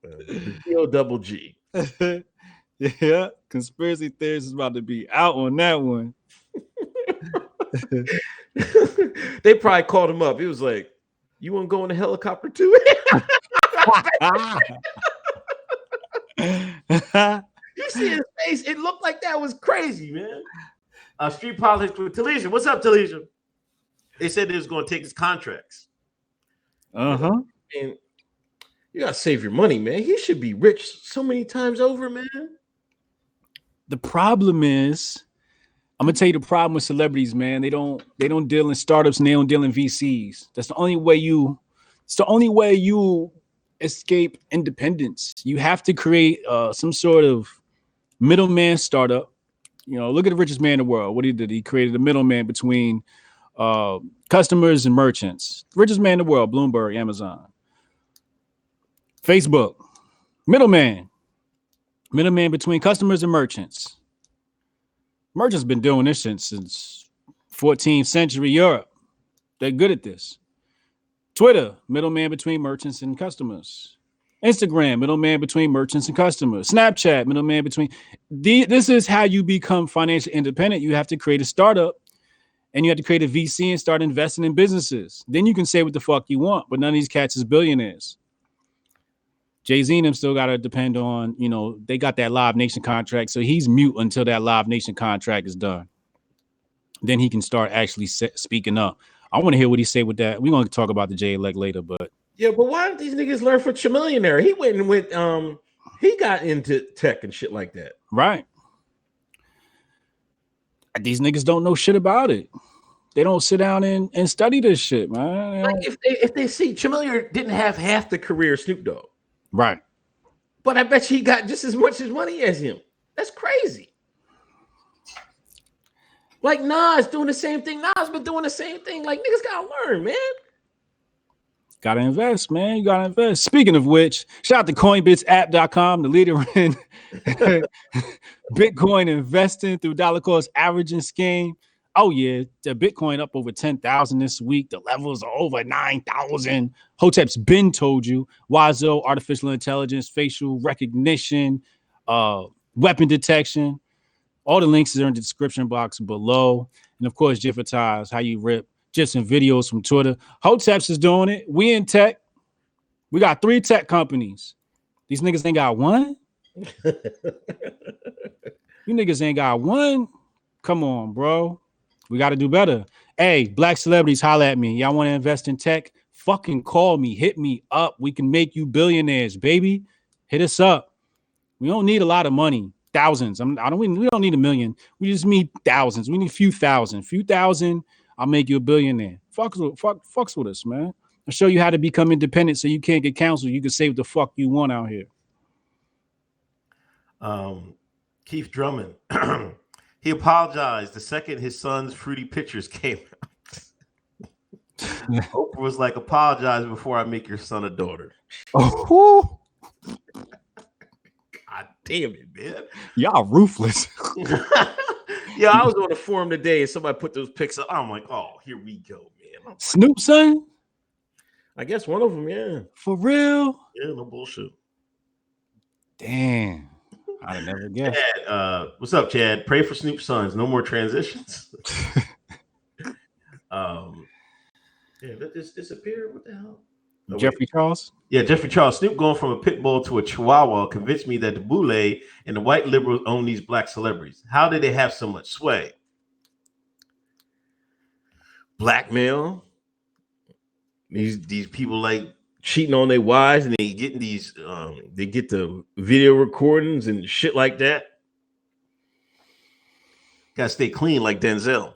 Double G. Yeah, conspiracy theories is about to be out on that one. They probably called him up. He was like, "You want to go in a helicopter too?" You see his face? It looked like that was crazy, man. Street politics with Talisha. What's up, Talisha? They said they was going to take his contracts. And you gotta save your money, man. He should be rich so many times over, man. The problem is I'm gonna tell you the problem with celebrities, man. They don't deal in startups and they don't deal in VCs. That's the only way you. It's the only way you escape independence. You have to create some sort of middleman startup. You know, look at the richest man in the world. What he did, he created a middleman between customers and merchants. Richest man in the world, Bloomberg, Amazon, Facebook, middleman between customers and merchants. Merchants been doing this since 14th century Europe. They're good at this. Twitter, middleman between merchants and customers. Instagram, middleman between merchants and customers. Snapchat, middleman between. This is how you become financially independent. You have to create a startup and you have to create a VC and start investing in businesses. Then you can say what the fuck you want, but none of these cats is billionaires. Jay-Z and them still got to depend on, you know, they got that Live Nation contract. So he's mute until that Live Nation contract is done. Then he can start actually speaking up. I want to hear what he say with that. We're going to talk about the Elec later, but. Yeah, but why don't these niggas learn from Chamillionaire? He he got into tech and shit like that. Right. These niggas don't know shit about it. They don't sit down and study this shit, man. Like if they see Chamillionaire didn't have half the career Snoop Dogg. Right. But I bet you he got just as much as money as him. That's crazy. Like Nas doing the same thing. Nas been doing the same thing. Like niggas gotta learn, man. Gotta invest, man. You gotta invest. Speaking of which, shout out to CoinBitsApp.com, the leader in Bitcoin investing through dollar cost averaging scheme. Oh yeah, the Bitcoin up over 10,000 this week. The levels are over 9,000. Hoteps been told you. Wazo, artificial intelligence, facial recognition, weapon detection. All the links are in the description box below. And of course, Jiffitize, how you rip just some videos from Twitter. Hoteps is doing it. We in tech. We got 3 tech companies. These niggas ain't got one. You niggas ain't got one. Come on, bro. We got to do better. Hey, black celebrities, holla at me. Y'all want to invest in tech? Fucking call me. Hit me up. We can make you billionaires, baby. Hit us up. We don't need a lot of money. Thousands. We don't need a million. We just need thousands. We need a few thousand. I'll make you a billionaire. Fucks with us, man. I'll show you how to become independent so you can't get counseled. You can say what the fuck you want out here. Keith Drummond. He apologized the second his son's fruity pictures came out. Oprah was like, apologize before I make your son a daughter. Oh, God damn it, man. Y'all ruthless. Yeah, I was on the forum today and somebody put those pics up. I'm like, oh, here we go, man. Snoop, son? I guess one of them, yeah. For real? Yeah, no bullshit. Damn. I'd never guess. Chad, what's up, Chad? Pray for Snoop's sons. No more transitions. Yeah, that just disappeared. What the hell? Oh, Jeffrey Charles? Yeah, Jeffrey Charles. Snoop going from a pit bull to a chihuahua convinced me that the boule and the white liberals own these black celebrities. How did they have so much sway? Blackmail. These people like cheating on their wives and they getting these they get the video recordings and shit like that. Gotta stay clean like Denzel.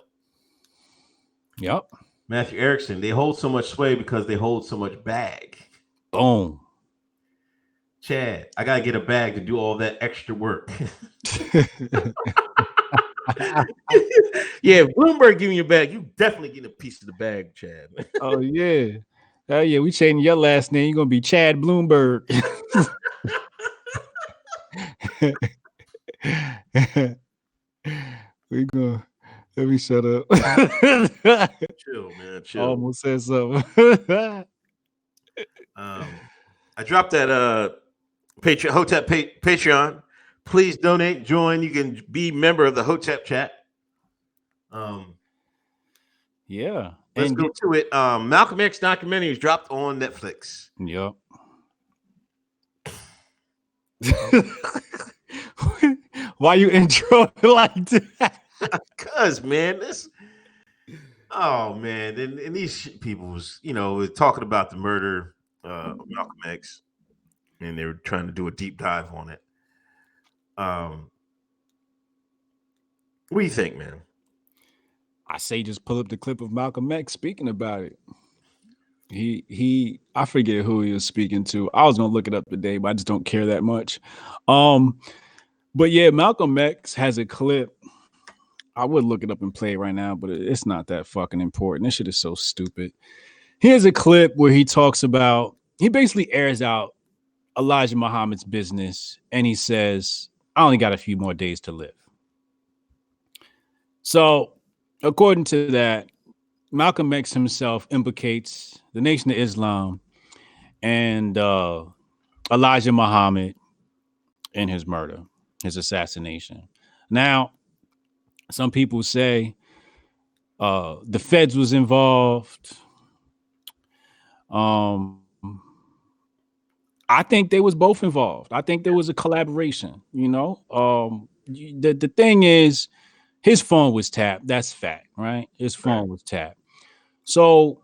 Yep. Matthew Erickson, they hold so much sway because they hold so much bag. Boom. Chad, I gotta get a bag to do all that extra work. Yeah, Bloomberg giving you a bag, you definitely getting a piece of the bag, Chad. Oh yeah. Oh yeah, we changing your last name. You're gonna be Chad Bloomberg. We go. Let me shut up. Chill, man. Chill. Almost said something. I dropped that Patreon, Hotep Patreon. Please donate, join. You can be a member of the Hotep chat. Yeah. Let's go to it. Malcolm X documentary is dropped on Netflix. Yep. Why you intro like that? Because, man, and these people was, talking about the murder of Malcolm X, and they were trying to do a deep dive on it. What do you think, man? I say just pull up the clip of Malcolm X speaking about it. I forget who he was speaking to. I was gonna look it up today, but I just don't care that much. But yeah, Malcolm X has a clip. I would look it up and play it right now, but it's not that fucking important. This shit is so stupid. Here's a clip where he talks about, he basically airs out Elijah Muhammad's business, and he says, I only got a few more days to live. So, according to that, Malcolm X himself implicates the Nation of Islam and Elijah Muhammad in his murder, his assassination. Now, some people say the feds was involved. I think they was both involved. I think there was a collaboration, you know. The thing is, his phone was tapped. That's fact, right? His phone was tapped. So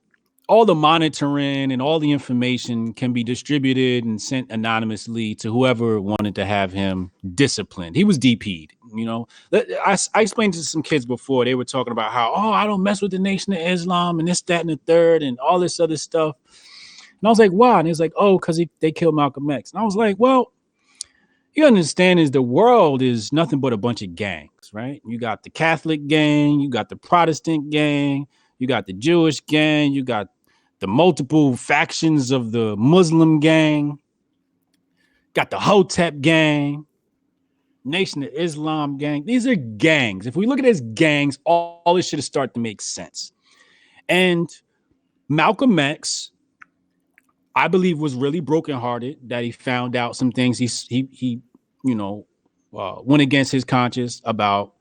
all the monitoring and all the information can be distributed and sent anonymously to whoever wanted to have him disciplined. He was DP'd, you know. I explained to some kids before, they were talking about how, I don't mess with the Nation of Islam and this, that, and the third and all this other stuff. And I was like, why? And he was like, because they killed Malcolm X. And I was like, well, you understand is the world is nothing but a bunch of gangs, right? You got the Catholic gang, you got the Protestant gang, you got the Jewish gang, you got the multiple factions of the Muslim gang, got the Hotep gang, Nation of Islam gang. These are gangs. If we look at it as gangs, all this shit is starting to make sense. And Malcolm X, I believe, was really brokenhearted that he found out some things he went against his conscience about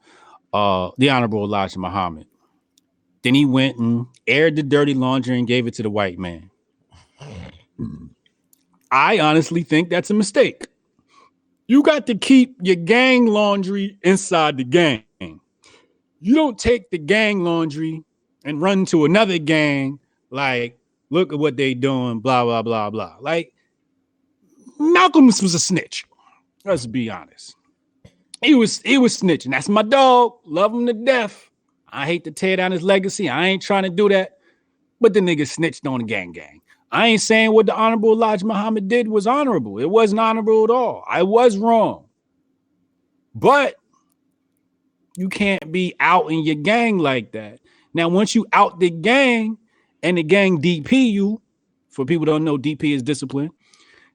the Honorable Elijah Muhammad. Then he went and aired the dirty laundry and gave it to the white man. I honestly think that's a mistake. You got to keep your gang laundry inside the gang. You don't take the gang laundry and run to another gang like, look at what they doing, blah, blah, blah, blah. Like, Malcolm was a snitch. Let's be honest. He was snitching. That's my dog. Love him to death. I hate to tear down his legacy. I ain't trying to do that. But the nigga snitched on the gang. I ain't saying what the Honorable Elijah Muhammad did was honorable. It wasn't honorable at all. I was wrong. But you can't be out in your gang like that. Now, once you out the gang and the gang DP you, for people who don't know, DP is discipline,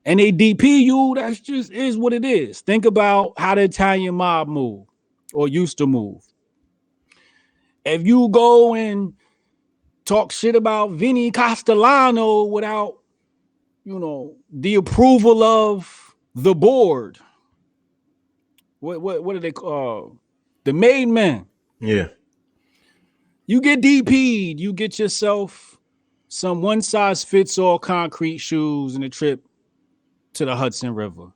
and they DP you, that's just is what it is. Think about how the Italian mob move or used to move. If you go and talk shit about Vinny Castellano without, the approval of the board, what do they call the made men? Yeah. You get DP'd. You get yourself some one-size-fits-all concrete shoes and a trip to the Hudson River.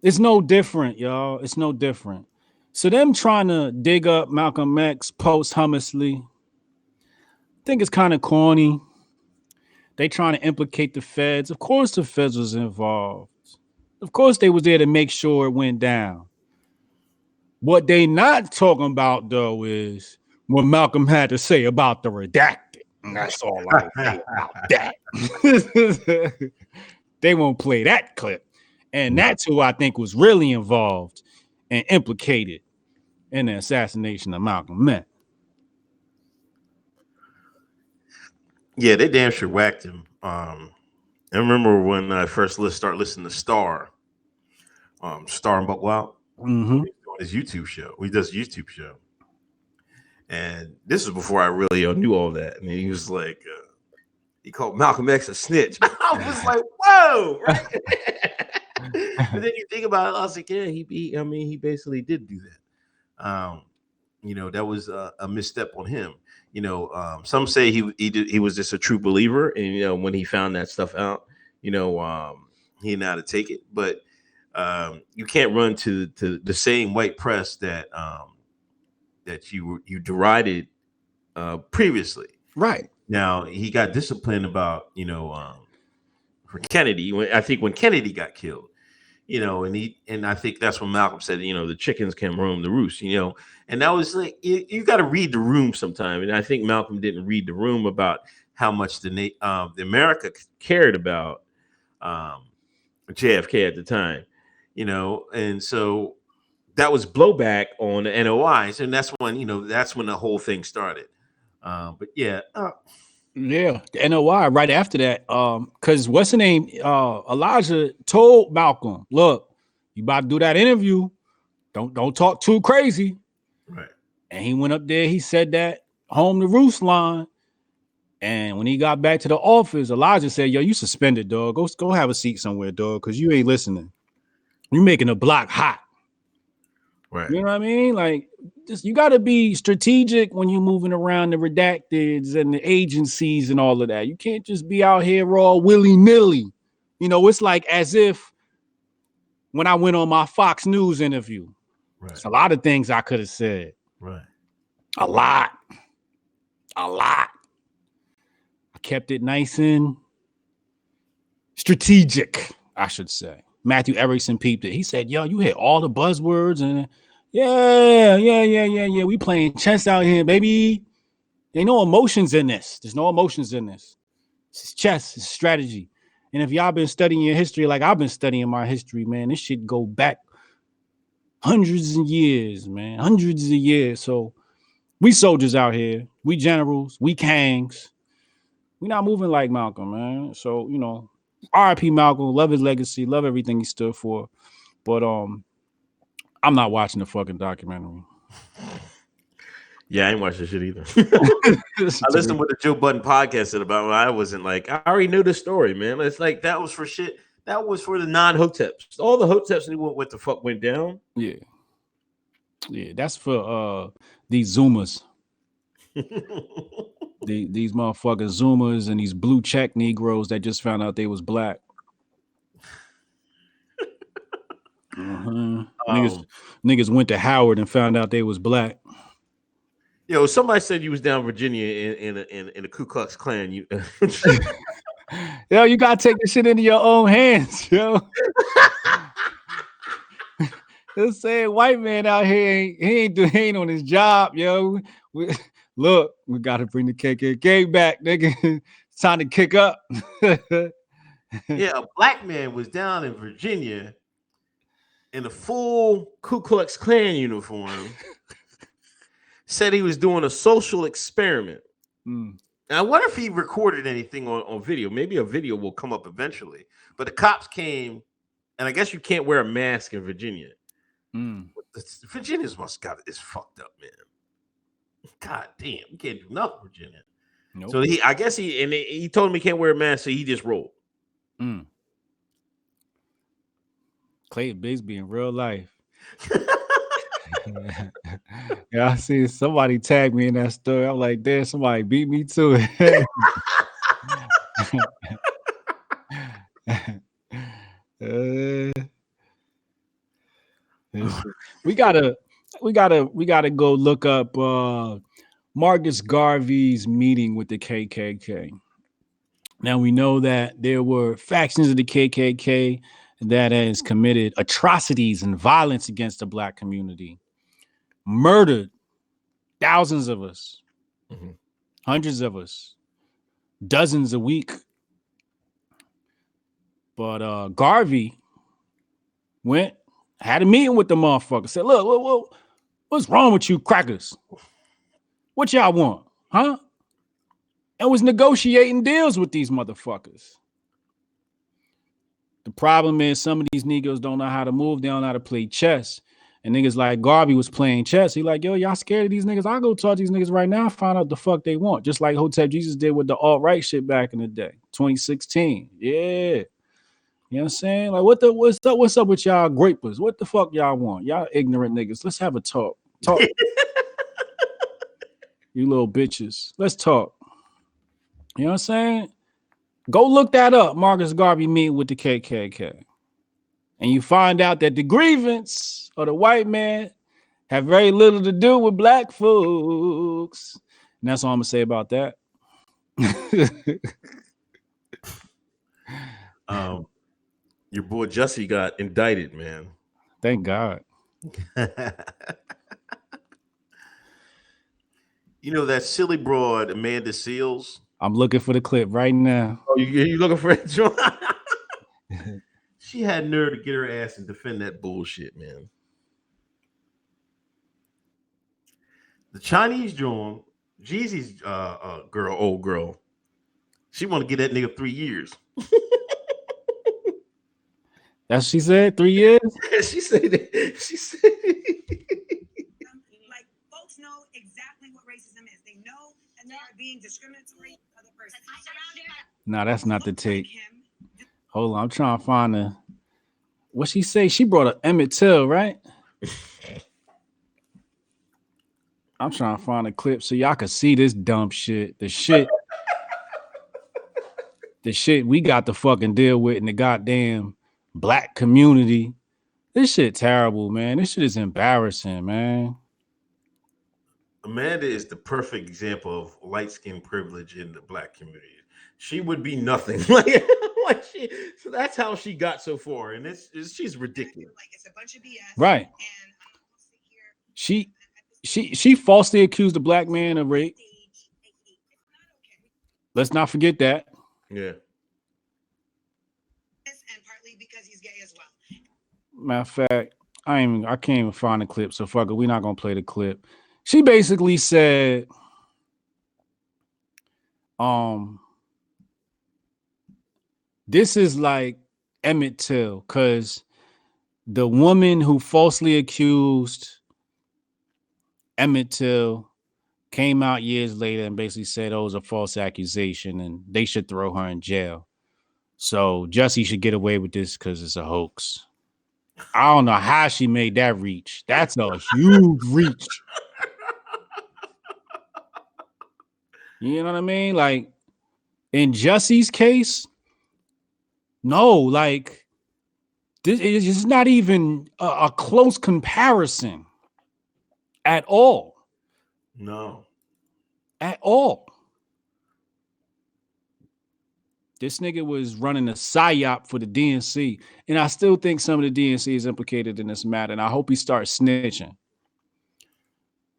It's no different, y'all. It's no different. So them trying to dig up Malcolm X posthumously, I think it's kind of corny. They trying to implicate the feds. Of course the feds was involved. Of course they was there to make sure it went down. What they not talking about, though, is what Malcolm had to say about the redacted. And that's all I say about that. They won't play that clip. And that's who I think was really involved and implicated in the assassination of Malcolm X. Yeah, they damn sure whacked him. I remember when I first started listening to Star and Buck Wild. Mm-hmm. His YouTube show. He does a YouTube show. And this is before I really knew all that. And he was like, he called Malcolm X a snitch. I was like, whoa. Right? But then you think about it, I was like, yeah, he basically did do that. That was a misstep on him. Some say he was just a true believer. And, when he found that stuff out, he knew how to take it. But you can't run to the same white press that you derided previously. Right. Now he got disciplined about for Kennedy. When Kennedy got killed, you know, and I think that's when Malcolm said, you know, the chickens can roam the roost, you know, and that was like you got to read the room sometime, and I think Malcolm didn't read the room about how much the America cared about JFK at the time, you know, and so that was blowback on the NOIs, and that's when, you know, that's when the whole thing started. But yeah. Yeah, the NOI right after that. Because what's the name? Elijah told Malcolm, look, you about to do that interview. Don't talk too crazy. Right. And he went up there, he said that home to roost line. And when he got back to the office, Elijah said, yo, you suspended, dog. Go have a seat somewhere, dog, because you ain't listening. You making the block hot. Right. You know what I mean? Like, just you got to be strategic when you're moving around the redacteds and the agencies and all of that. You can't just be out here all willy-nilly. You know, it's like as if when I went on my Fox News interview, right. There's a lot of things I could have said. Right. A lot. I kept it nice and strategic, I should say. Matthew Erickson peeped it. He said, yo, you hit all the buzzwords and yeah. We playing chess out here, baby. Ain't no emotions in this. There's no emotions in this. It's chess, it's strategy. And if y'all been studying your history like I've been studying my history, man, this shit go back hundreds of years, man. Hundreds of years. So we soldiers out here. We generals. We kangs. We not moving like Malcolm, man. So, you know, R.I.P. Malcolm. Love his legacy. Love everything he stood for. But I'm not watching the fucking documentary. Yeah, I ain't watched this shit either. I listened to what the Joe Budden podcast said about it. I wasn't like, I already knew the story, man. It's like that was for shit. That was for the non-Hoteps. All the Hoteps knew what the fuck went down. Yeah. Yeah, that's for these Zoomers. These motherfuckers Zoomers and these blue check Negroes that just found out they was black. Niggas went to Howard and found out they was black. Yo, somebody said you was down Virginia in a Ku Klux Klan. Yo, you gotta take this shit into your own hands, yo. This saying white man out here ain't on his job, yo. Look, we gotta bring the KKK back, nigga. It's time to kick up. Yeah, a black man was down in Virginia in a full Ku Klux Klan uniform. Said he was doing a social experiment. And I wonder if he recorded anything on video. Maybe a video will come up eventually. But the cops came, and I guess you can't wear a mask in Virginia. Virginia's must got it's fucked up, man. God damn, you can't do nothing, Virginia. Nope. So he told him he can't wear a mask, so he just rolled. Clayton Bigsby in real life. Yeah, I see somebody tag me in that story. I'm like, damn, somebody beat me to it. We gotta go look up Marcus Garvey's meeting with the KKK. Now we know that there were factions of the KKK that has committed atrocities and violence against the black community, murdered thousands of us, hundreds of us, dozens a week. But Garvey had a meeting with the motherfucker, said, look, what's wrong with you crackers? What y'all want, huh? And was negotiating deals with these motherfuckers. The problem is some of these niggas don't know how to move. They don't know how to play chess. And niggas like Garvey was playing chess. He like, yo, y'all scared of these niggas? I'll go talk to these niggas right now and find out the fuck they want. Just like Hotep Jesus did with the alt-right shit back in the day. 2016. Yeah. You know what I'm saying? Like, what's up with y'all grapers? What the fuck y'all want? Y'all ignorant niggas. Let's have a talk. Talk. You little bitches. Let's talk. You know what I'm saying? Go look that up. Marcus Garvey meeting with the KKK. And you find out that the grievance of the white man have very little to do with black folks. And that's all I'm going to say about that. Your boy Jussie got indicted, man. Thank God. You know that silly broad Amanda Seals? I'm looking for the clip right now. Oh, you looking for it, John? She had nerve to get her ass and defend that bullshit, man. The Chinese John, Jeezy's old girl, she want to get that nigga 3 years. That's what she said. 3 years. She said that. She said. Like folks know exactly what racism is. They know that they are being discriminatory to other person. Nah, that's not the take. Hold on, I'm trying to find the. What she say? She brought up Emmett Till, right? I'm trying to find a clip so y'all can see this dumb shit. The shit we got to fucking deal with in the goddamn black community. This shit terrible, man. This shit is embarrassing, man. Amanda is the perfect example of light skin privilege in the black community. She would be nothing. So that's how she got so far, and she's ridiculous. Like it's a bunch of BS. Right. She falsely accused a black man of rape. Let's not forget that. Yeah. And partly because he's gay as well. Matter of fact, I can't even find the clip, so fuck it. We're not gonna play the clip. She basically said, this is like Emmett Till, because the woman who falsely accused Emmett Till came out years later and basically said it was a false accusation and they should throw her in jail. So Jussie should get away with this because it's a hoax. I don't know how she made that reach. That's a huge reach. You know what I mean? Like in Jussie's case, no, like this is not even a close comparison at all. No. At all. This nigga was running a psyop for the DNC, and I still think some of the DNC is implicated in this matter, and I hope he starts snitching.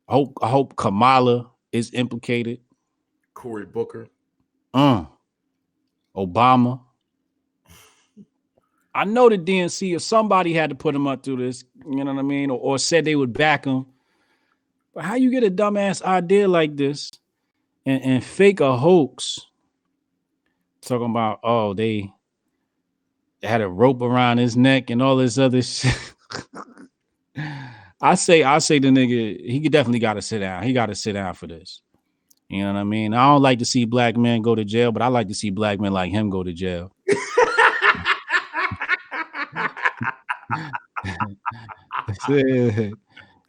I hope Kamala is implicated. Cory Booker. Obama. I know the DNC or somebody had to put him up through this, you know what I mean, or said they would back him. But how you get a dumbass idea like this and fake a hoax? Talking about, oh, they had a rope around his neck and all this other shit. I say the nigga, he definitely got to sit down. He got to sit down for this. You know what I mean? I don't like to see black men go to jail, but I like to see black men like him go to jail.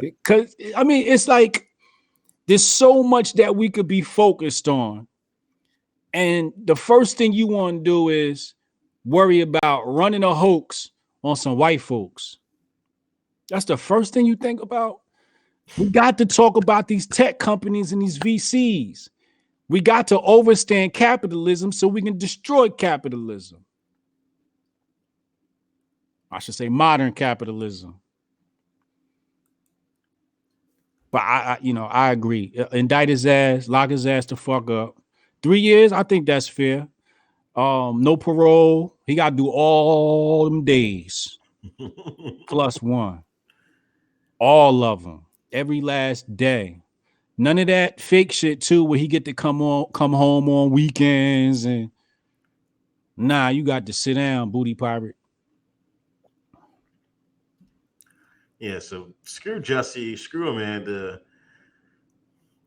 Because, I mean, it's like there's so much that we could be focused on. And the first thing you want to do is worry about running a hoax on some white folks. That's the first thing you think about. We got to talk about these tech companies and these VCs. We got to overstand capitalism so we can destroy capitalism. I should say modern capitalism. But I agree. Indict his ass, lock his ass the fuck up. 3 years, I think that's fair. No parole. He got to do all them days. +1. All of them. Every last day. None of that fake shit too, where he get to come home on weekends and nah, you got to sit down, booty pirate. Yeah, so screw Jussie, screw Amanda.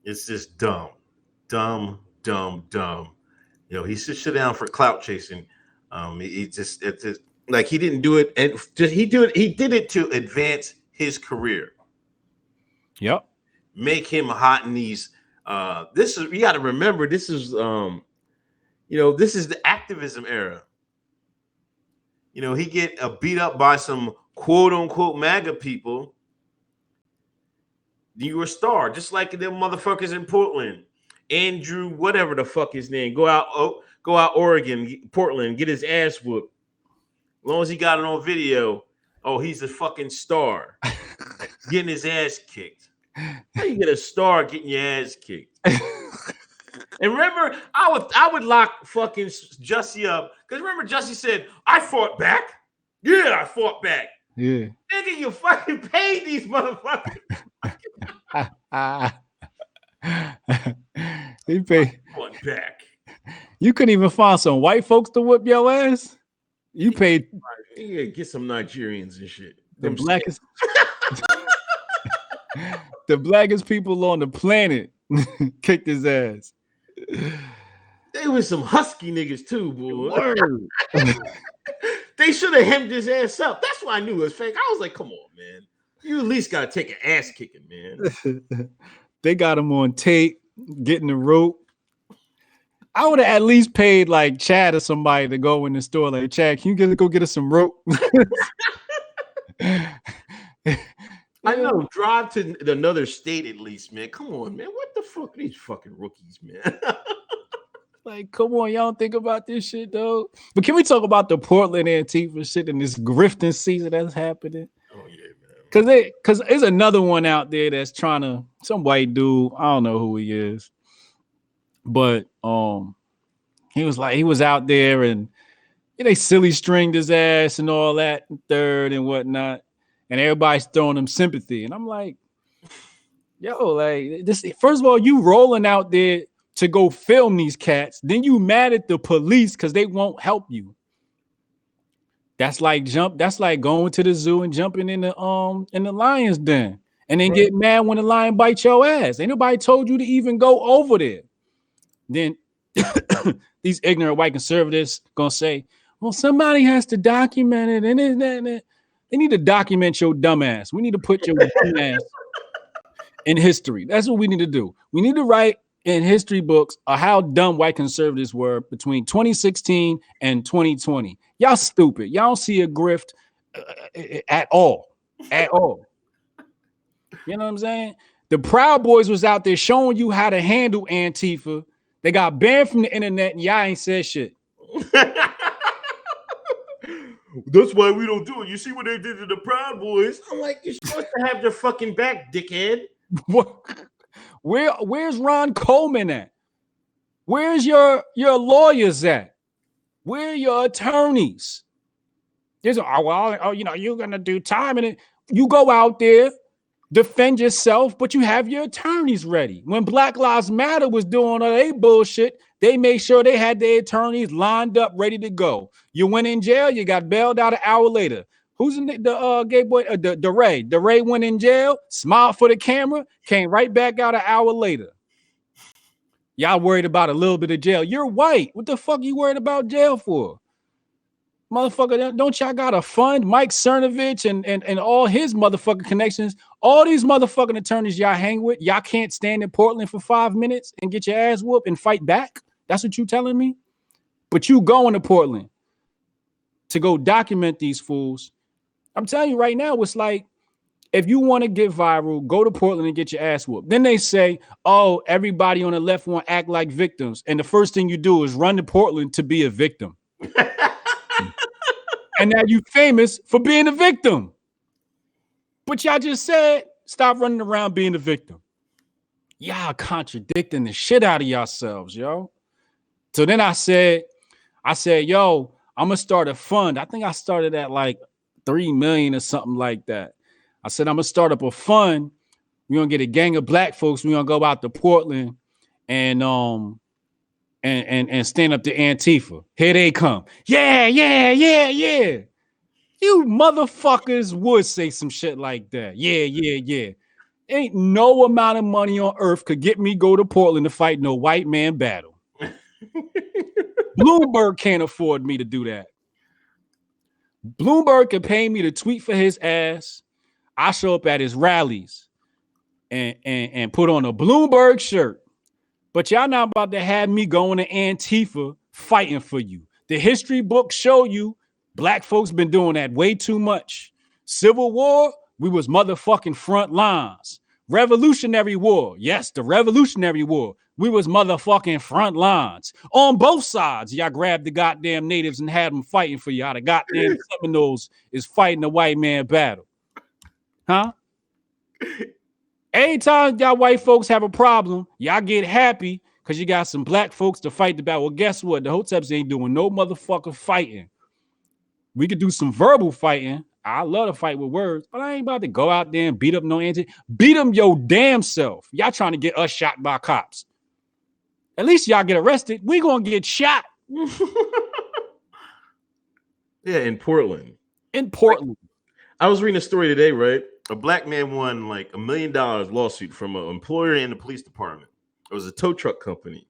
It's just dumb. You know, he should sit down for clout chasing. It's just like he didn't do it, and he did it to advance his career. Yep. Make him hot in these. This is, you got to remember, this is this is the activism era. You know, he get beat up by some quote unquote MAGA people. You were a star, just like them motherfuckers in Portland. Andrew, whatever the fuck his name, go out Oregon, Portland, get his ass whooped. As long as he got it on video, oh, he's a fucking star. Getting his ass kicked. How you get a star getting your ass kicked? And remember, I would lock fucking Jussie up. Because remember, Jussie said, I fought back. Yeah, I fought back. Yeah. Nigga, you fucking paid these motherfuckers. He paid. Fought back. You couldn't even find some white folks to whip your ass. You paid. Yeah, get some Nigerians and shit. The blackest. The blackest people on the planet kicked his ass. They was some husky niggas too, boy. They should have hemmed his ass up. That's why I knew it was fake. I was like, come on, man. You at least gotta take an ass kicking, man. They got him on tape, getting the rope. I would have at least paid like Chad or somebody to go in the store. Like, Chad, can you go get us some rope? I know. Drive to another state at least, man. Come on, man. What the fuck are these fucking rookies, man? Like, come on, y'all don't think about this shit, though. But can we talk about the Portland Antifa shit and this grifting season that's happening? Oh yeah, man. Because there's another one out there that's trying to, some white dude, I don't know who he is, but he was out there and they silly stringed his ass and all that, and third and whatnot, and everybody's throwing him sympathy, and I'm like, yo, like this. First of all, you rolling out there to go film these cats, then you mad at the police because they won't help you. That's like going to the zoo and jumping in the lion's den, and then get mad when the lion bites your ass. Ain't nobody told you to even go over there. Then these ignorant white conservatives gonna say, well, somebody has to document it, and they need to document your dumb ass. We need to put your dumb ass in history. That's what we need to do. We need to write in history books how dumb white conservatives were between 2016 and 2020. Y'all stupid. Y'all don't see a grift at all. At all. You know what I'm saying? The Proud Boys was out there showing you how to handle Antifa. They got banned from the internet and y'all ain't said shit. That's why we don't do it. You see what they did to the Proud Boys? I'm like, you're supposed to have their fucking back, dickhead. Where's Ron Coleman at? Where's your lawyers at? Where are your attorneys? There's you're gonna do time, and you go out there, defend yourself, but you have your attorneys ready. When Black Lives Matter was doing all they bullshit, they made sure they had their attorneys lined up, ready to go. You went in jail, you got bailed out an hour later. Who's in the gay boy? DeRay. DeRay went in jail, smiled for the camera, came right back out an hour later. Y'all worried about a little bit of jail. You're white. What the fuck you worried about jail for? Motherfucker, don't y'all got to fund Mike Cernovich and all his motherfucking connections? All these motherfucking attorneys y'all hang with, y'all can't stand in Portland for 5 minutes and get your ass whooped and fight back? That's what you telling me? But you going to Portland to go document these fools. I'm telling you right now, it's like, if you want to get viral, go to Portland and get your ass whooped. Then they say, oh, everybody on the left want to act like victims. And the first thing you do is run to Portland to be a victim. And now you famous for being a victim. But y'all just said, stop running around being a victim. Y'all contradicting the shit out of yourselves, yo. So then I said, yo, I'm going to start a fund. I think I started at like 3 million or something like that. I said, I'm going to start up a fund. We're going to get a gang of black folks. We're going to go out to Portland and stand up to Antifa. Here they come. Yeah. You motherfuckers would say some shit like that. Yeah. Ain't no amount of money on earth could get me go to Portland to fight no white man battle. Bloomberg can't afford me to do that. Bloomberg can pay me to tweet for his ass. I show up at his rallies and put on a Bloomberg shirt. But y'all not about to have me going to Antifa fighting for you. The history books show you black folks been doing that way too much. Civil War, we was motherfucking front lines. Revolutionary War. Yes, the Revolutionary War. We was motherfucking front lines. On both sides, y'all grabbed the goddamn natives and had them fighting for y'all. The goddamn Seminoles is fighting the white man battle. Huh? Anytime y'all white folks have a problem, y'all get happy because you got some black folks to fight the battle. Well, guess what? The Hoteps ain't doing no motherfucker fighting. We could do some verbal fighting. I love to fight with words, but I ain't about to go out there and beat up no anti. Beat them your damn self. Y'all trying to get us shot by cops. At least y'all get arrested. We gonna get shot. Yeah, in Portland. In Portland. I was reading a story today, right? A black man won like $1 million lawsuit from an employer in the police department. It was a tow truck company.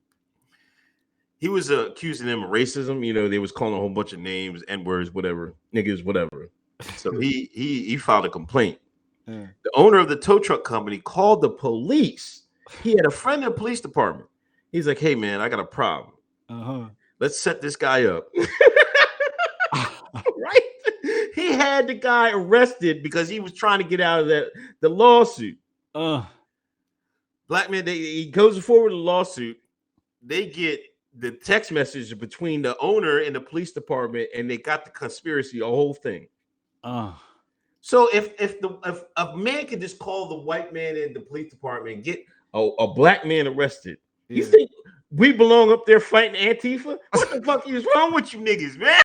He was accusing them of racism. You know, they was calling a whole bunch of names, N-words, whatever, niggas, whatever. So he filed a complaint. The owner of the tow truck company called the police. He had a friend in the police department. He's like, hey, man, I got a problem. Let's set this guy up. Right? He had the guy arrested because he was trying to get out of the lawsuit. Black man, he goes forward with the lawsuit. They get the text message between the owner and the police department, and they got the conspiracy, the whole thing. So if a man could just call the white man in the police department and get a black man arrested, you think we belong up there fighting Antifa? What the fuck is wrong with you niggas, man?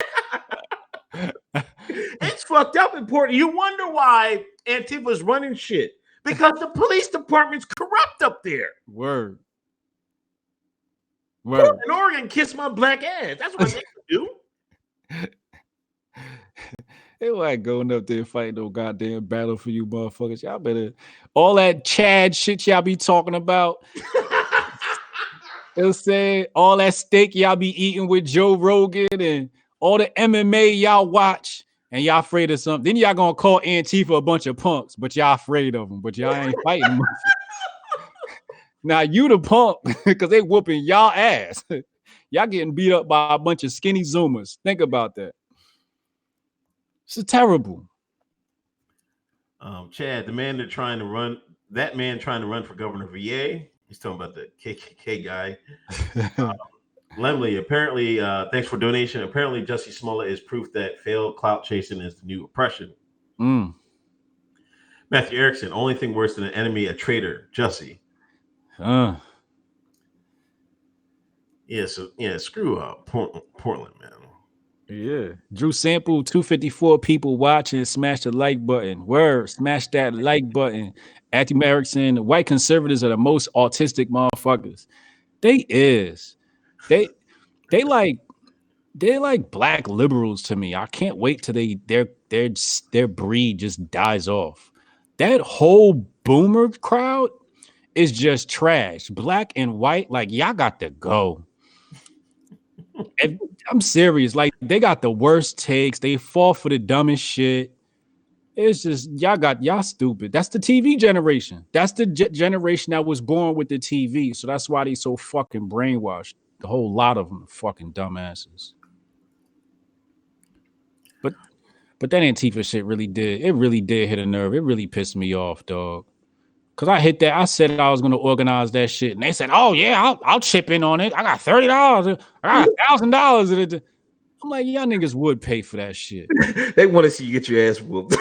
It's fucked up in Portland. You wonder why Antifa's running shit. Because the police department's corrupt up there. Word. Portland, Oregon, kiss my black ass. That's what they do. They like going up there fighting no goddamn battle for you motherfuckers. Y'all better all that Chad shit y'all be talking about. They'll say all that steak y'all be eating with Joe Rogan and all the MMA y'all watch and y'all afraid of something. Then y'all gonna call Antifa a bunch of punks, but y'all afraid of them, but y'all ain't fighting them. Now you the punk because they whooping y'all ass. Y'all getting beat up by a bunch of skinny Zoomers. Think about that. It's terrible. Chad, trying to run for governor of VA. He's talking about the KKK guy. Lemley, apparently, thanks for donation. Apparently, Jussie Smollett is proof that failed clout chasing is the new oppression. Matthew Erickson, only thing worse than an enemy, a traitor, Jussie. Screw up Portland, man. Yeah. Drew Sample, 254 people watching. Smash the like button. Word. Smash that like button. Matthew Erickson, white conservatives are the most autistic motherfuckers. They is. They're like black liberals to me. I can't wait till their breed just dies off. That whole boomer crowd is just trash. Black and white, like y'all got to go. And I'm serious. Like they got the worst takes. They fall for the dumbest shit. It's just y'all stupid. That's the TV generation. That's the generation that was born with the TV. So that's why they so fucking brainwashed. The whole lot of them are fucking dumbasses. But that Antifa shit really did hit a nerve. It really pissed me off, dog. Cause I hit that. I said I was gonna organize that shit, and they said, "Oh yeah, I'll chip in on it. I got $30. I got $1,000." I'm like, y'all niggas would pay for that shit. They want to see you get your ass whooped.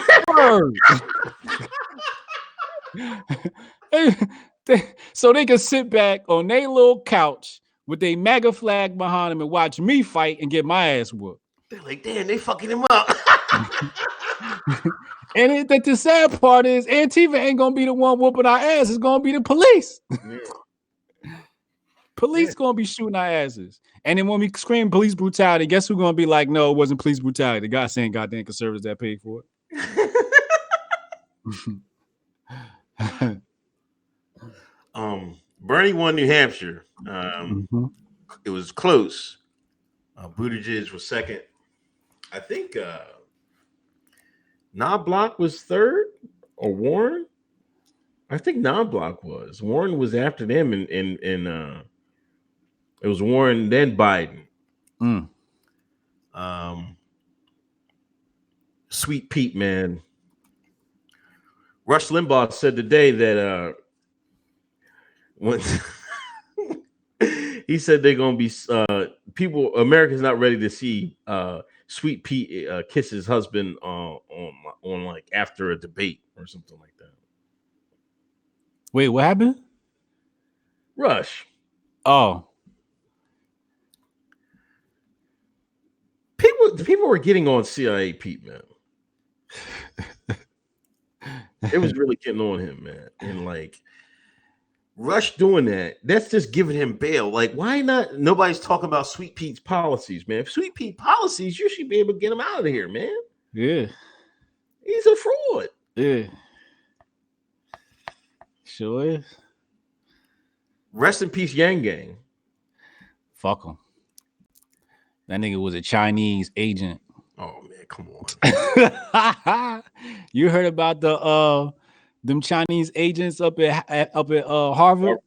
So they can sit back on their little couch with their MAGA flag behind them and watch me fight and get my ass whooped. They're like, damn, they fucking him up. And the sad part is Antifa ain't gonna be the one whooping our ass. It's gonna be the police. Police gonna be shooting our asses. And then when we scream police brutality, guess who's gonna be like, no, it wasn't police brutality. The guy saying goddamn conservatives that paid for it. Bernie won New Hampshire. It was close. Buttigieg was second. I think Knobloch was third, or Warren. I think Knobloch was. Warren was after them, and it was Warren then Biden. Sweet Pete, man. Rush Limbaugh said today that when he said they're gonna be people. America's not ready to see Sweet Pea kiss his husband on like after a debate or something like that. Wait, what happened? Rush. Oh, People were getting on CIA Pete, man. It was really getting on him, man. And like Rush doing that's just giving him bail. Like, why not? Nobody's talking about Sweet Pete's policies, man. If Sweet Pete policies, you should be able to get him out of here, man. yeah. He's a fraud. Yeah. Sure is. Rest in peace, Yang Gang. Fuck him. That nigga was a Chinese agent. Oh man, come on. You heard about the them Chinese agents up at Harvard?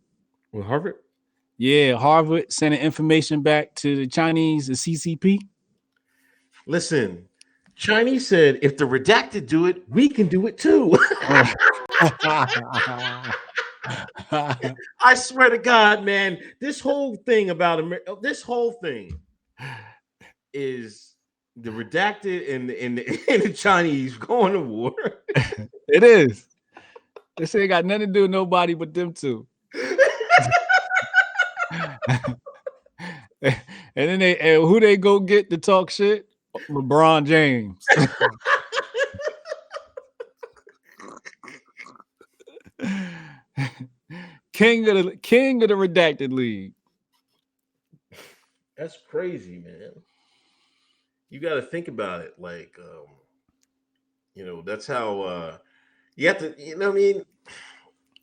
With Harvard? Yeah, Harvard sending information back to the Chinese, the CCP. Listen, Chinese said if the redacted do it, we can do it too. I swear to God, man, this whole thing about this whole thing is the redacted and the Chinese going to war. It is. This ain't got nothing to do with nobody but them two. And then who they go get to talk shit? LeBron James. King of the redacted league. That's crazy, man. You got to think about it. Like, that's how you have to, what I mean?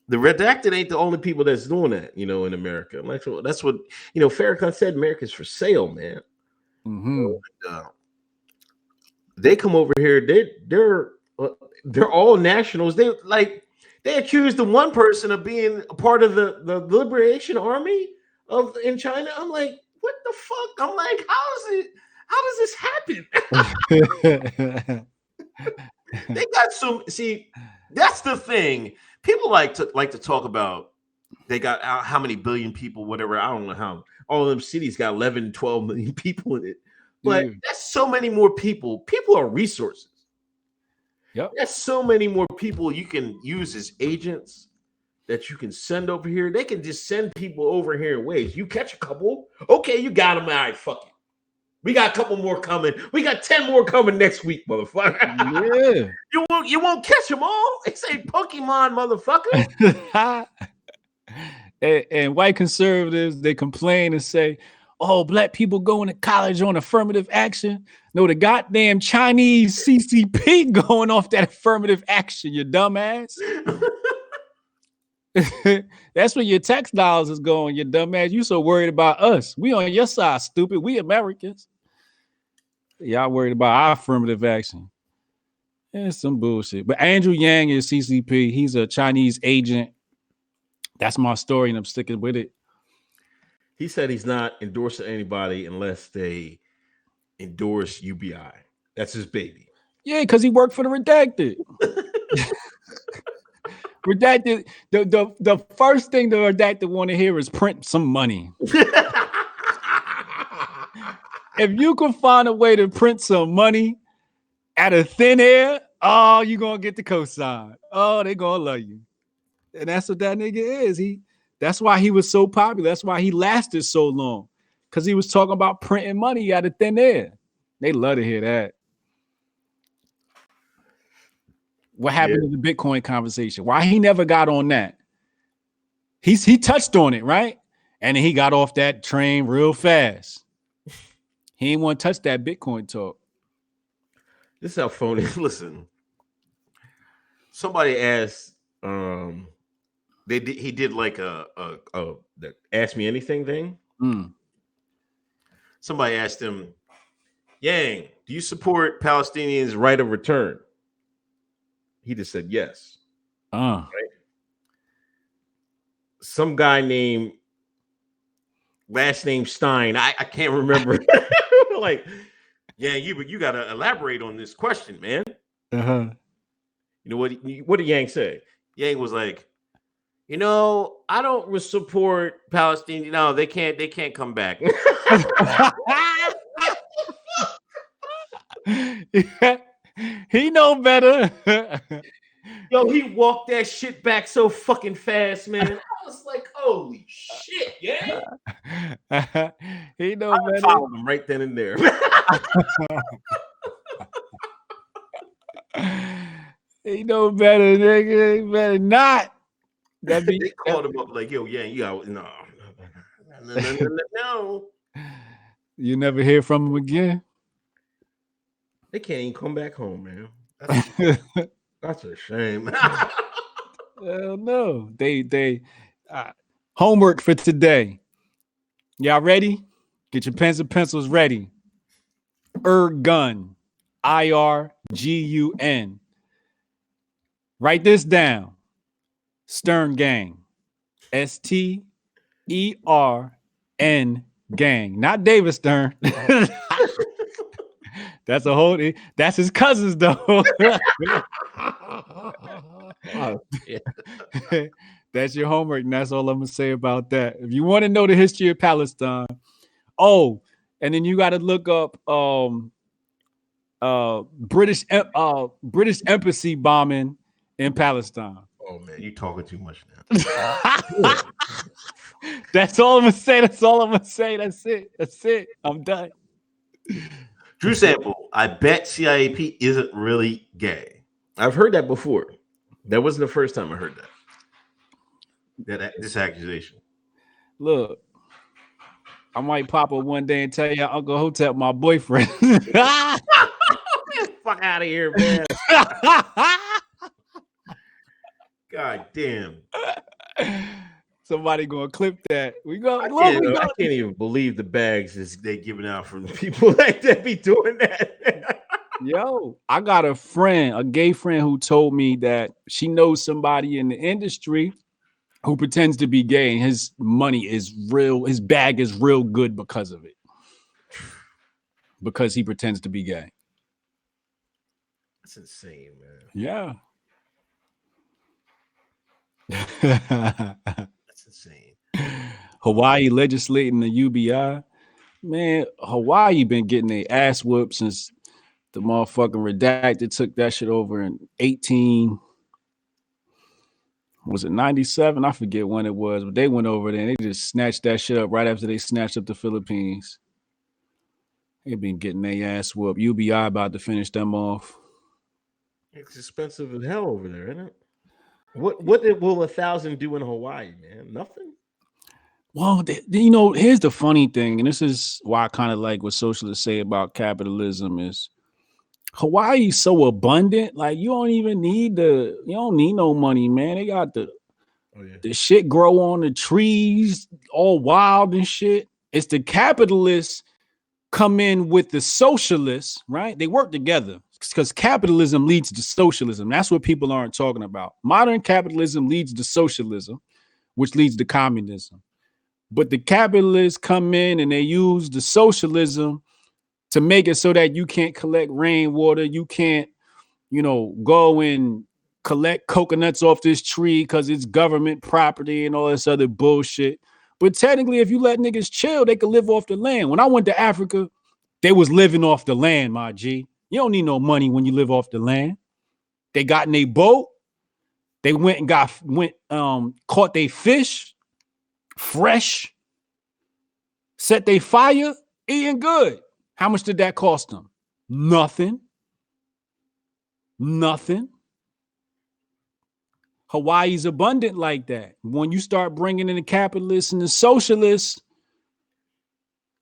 The redacted ain't the only people that's doing that, in America. Like, so that's what, Farrakhan said, America's for sale, man. Mm-hmm. They come over here. They're all nationals. They accused the one person of being a part of the Liberation Army in China. I'm like, what the fuck? I'm like, how does this happen? They got some. See, that's the thing. People like to talk about. They got how many billion people, whatever. I don't know how. All of them cities got 11, 12 million people in it. But that's so many more people. People are resources. Yep. There's so many more people you can use as agents that you can send over here. They can just send people over here in ways. You catch a couple. Okay, you got them. All right, fuck it. We got a couple more coming. We got 10 more coming next week, motherfucker. Yeah. You won't catch them all. It's a Pokemon, motherfucker. and white conservatives, they complain and say, oh, black people going to college on affirmative action. No, the goddamn Chinese CCP going off that affirmative action, you dumbass. That's where your tax dollars is going, you dumbass. You so worried about us. We on your side, stupid. We Americans. Y'all worried about our affirmative action. It's some bullshit. But Andrew Yang is CCP. He's a Chinese agent. That's my story, and I'm sticking with it. He said he's not endorsing anybody unless they endorse UBI. That's his baby. Yeah, because he worked for the redacted. Redacted. The first thing the redacted want to hear is print some money. If you can find a way to print some money out of thin air, oh, you're gonna get the cosign. Oh, they're gonna love you. And that's what that nigga is. That's why he was so popular. That's why he lasted so long. Because he was talking about printing money out of thin air. They love to hear that. What happened to the Bitcoin conversation? Why he never got on that? He touched on it, right? And then he got off that train real fast. He didn't want to touch that Bitcoin talk. This is how phony. Listen, somebody asked, he did like a Ask Me Anything thing. Somebody asked him, Yang, do you support Palestinians' right of return? He just said yes. Right? Some guy named last name Stein. I can't remember. Like, yeah, you got to elaborate on this question, man. Uh-huh. You know what did Yang say? Yang was like, You know, I don't support Palestinian. No, they can't come back. He know better. Yo, he walked that shit back so fucking fast, man. I was like, holy shit, yeah. He know I better. followed him right then and there. He know better, nigga. He better not. They called him up like, yo, yeah, you got no. You never hear from him again. They can't even come back home, man. That's a shame. Hell no. They homework for today. Y'all ready? Get your pens and pencils ready. Irgun. IRGUN. Write this down. Stern Gang. STERN Gang. Not David Stern. That's a whole. That's his cousins, though. Oh, yeah. That's your homework, and that's all I'm gonna say about that. If you want to know the history of Palestine, and then you got to look up British embassy bombing in Palestine. Oh man, you talking too much now. That's all I'm gonna say. That's all I'm gonna say. That's it. I'm done. Drew Sample, I bet CIAP isn't really gay. I've heard that before. That wasn't the first time I heard that. This accusation. Look, I might pop up one day and tell you Uncle Hotep my boyfriend. Fuck out of here, man. God damn. Somebody gonna clip that. I can't even believe the bags is they giving out from the people like that be doing that. Yo, I got a gay friend who told me that she knows somebody in the industry who pretends to be gay and his money is real, his bag is real good because of it. Because he pretends to be gay. That's insane, man. Yeah. That's insane. Hawaii legislating the UBI. Man, Hawaii been getting their ass whooped since the motherfucking redacted took that shit over in 97? I forget when it was, but they went over there and they just snatched that shit up right after they snatched up the Philippines. They've been getting their ass whooped. UBI about to finish them off. It's expensive as hell over there, isn't it? What will 1,000 do in Hawaii, man? Nothing. Well, here's the funny thing, and this is why I kind of like what socialists say about capitalism is Hawaii's so abundant. Like you don't need no money, man. They got the shit grow on the trees, all wild and shit. It's the capitalists come in with the socialists, right? They work together because capitalism leads to socialism. That's what people aren't talking about. Modern capitalism leads to socialism, which leads to communism. But the capitalists come in and they use the socialism to make it so that you can't collect rainwater. You can't, go and collect coconuts off this tree because it's government property and all this other bullshit. But technically, if you let niggas chill, they could live off the land. When I went to Africa, they was living off the land, my G. You don't need no money when you live off the land. They got in a boat. They went and caught they fish, fresh, set they fire, eating good. How much did that cost them? Nothing. Hawaii's abundant like that. When you start bringing in the capitalists and the socialists,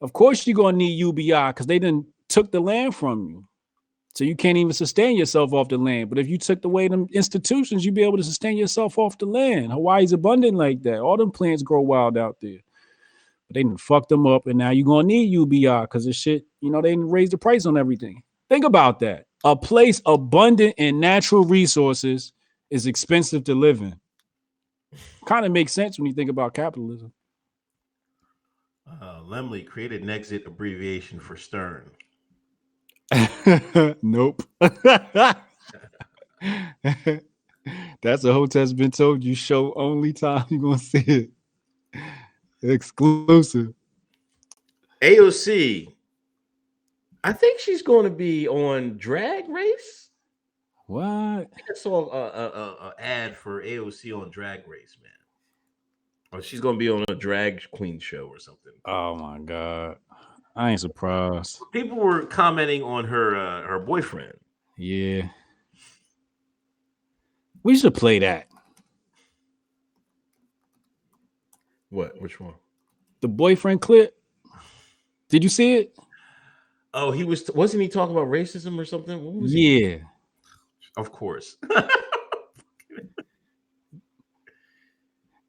of course you're going to need UBI because they done took the land from you. So you can't even sustain yourself off the land. But if you took away them institutions, you'd be able to sustain yourself off the land. Hawaii's abundant like that. All them plants grow wild out there. But they done fucked them up, and now you're going to need UBI because of shit. They didn't raise the price on everything. Think about that. A place abundant in natural resources is expensive to live in. Kind of makes sense when you think about capitalism. Lemley created an exit abbreviation for Stern. Nope. That's a Hoteps been told you show only time you're gonna see it. Exclusive. AOC, I think she's going to be on Drag Race. What? I think I saw a ad for AOC on Drag Race, man. Or she's going to be on a drag queen show or something. Oh my god. I ain't surprised. People were commenting on her boyfriend. Yeah. We should play that. What? Which one? The boyfriend clip. Did you see it? Oh, wasn't he talking about racism or something? What was Yeah. Of course.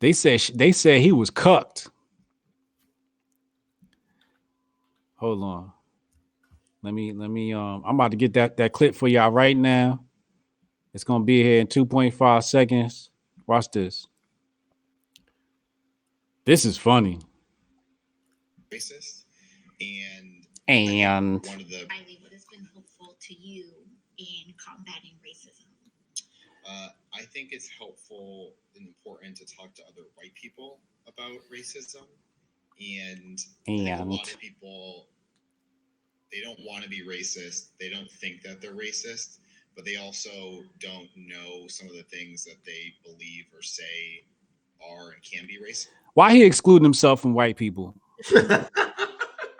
They said he was cucked. Hold on. Let me I'm about to get that clip for y'all right now. It's gonna be here in 2.5 seconds. Watch this. This is funny. Racist and And one of the Riley, what has been helpful to you in combating racism? I think it's helpful and important to talk to other white people about racism, and I think a lot of people, they don't want to be racist. They don't think that they're racist, but they also don't know some of the things that they believe or say are and can be racist. why he excluding himself from white people?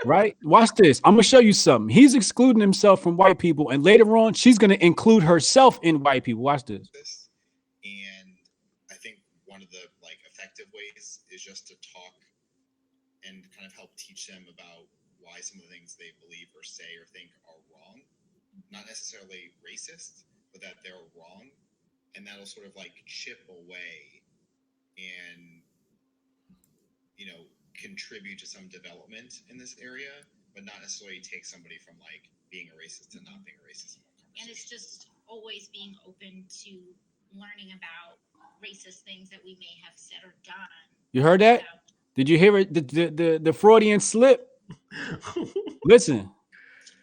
Right? Watch this. I'm gonna show you something. He's excluding himself from white people, and later on, she's gonna include herself in white people. Watch this. And I think one of the effective ways is just to talk and kind of help teach them about why some of the things they believe or say or think are wrong. Not necessarily racist, but that they're wrong. And that'll sort of chip away and, contribute to some development in this area, but not necessarily take somebody from being a racist to not being a racist. And it's just always being open to learning about racist things that we may have said or done. You heard that? Did you hear it? The Freudian slip? Listen.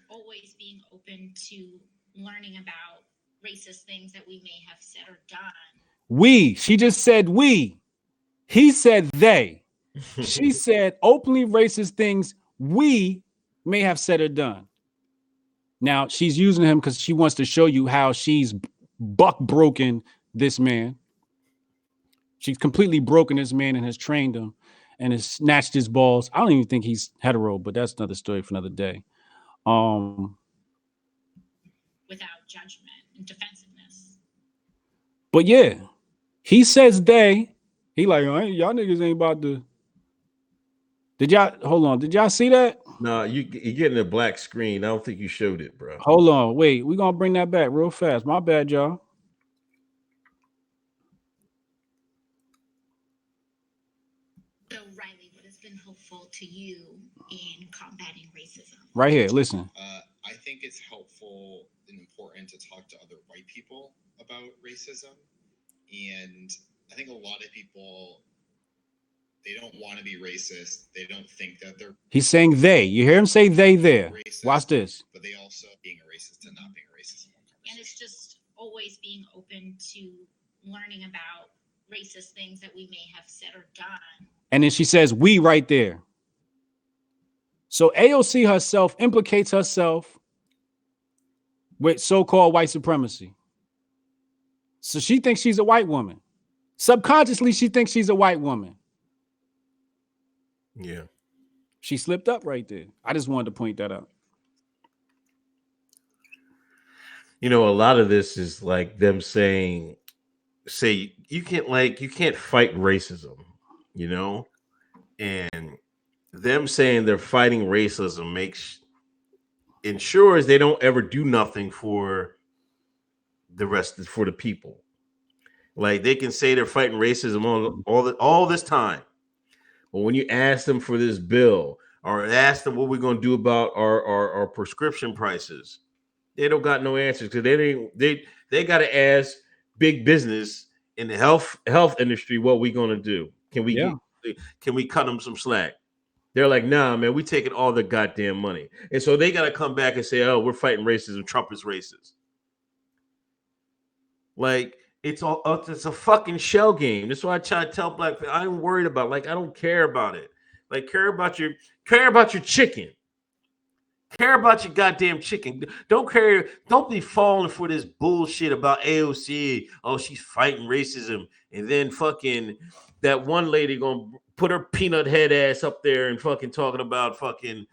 Always being open to learning about racist things that we may have said or done. She just said we. He said they. She said openly racist things we may have said or done. Now she's using him because she wants to show you how she's buck broken this man. She's completely broken this man and has trained him and has snatched his balls. I don't even think he's hetero, but that's another story for another day. Without judgment and defensiveness. But yeah, he says they. He y'all niggas ain't about to. Did y'all see that? No, you're getting a black screen. I don't think you showed it, bro. Hold on, wait. We're gonna bring that back real fast. My bad, y'all. So, Riley, what has been helpful to you in combating racism? Right here, listen. I think it's helpful and important to talk to other white people about racism. And I think a lot of people, they don't want to be racist. They don't think that they're. He's saying they. You hear him say they there. Racist, watch this. But they also being a racist and not being a racist. And it's just always being open to learning about racist things that we may have said or done. And then she says we right there. So AOC herself implicates herself with so-called white supremacy. So she thinks she's a white woman. Subconsciously, she thinks she's a white woman. Yeah. She slipped up right there. I just wanted to point that out. A lot of this is them saying you can't fight racism, and them saying they're fighting racism ensures they don't ever do nothing for the people. They can say they're fighting racism all this time, but when you ask them for this bill or ask them what we're going to do about our prescription prices, they don't got no answers because they got to ask big business in the health industry what we going to do. Can we cut them some slack? They're like, nah, man, we taking all the goddamn money. And so they got to come back and say, oh, we're fighting racism. Trump is racist. It's a fucking shell game. That's why I try to tell black people I ain't worried about. Like, I don't care about it. Like, care about your chicken. Care about your goddamn chicken. Don't care. Don't be falling for this bullshit about AOC. Oh, she's fighting racism, and then fucking that one lady gonna put her peanut head ass up there and fucking talking about fucking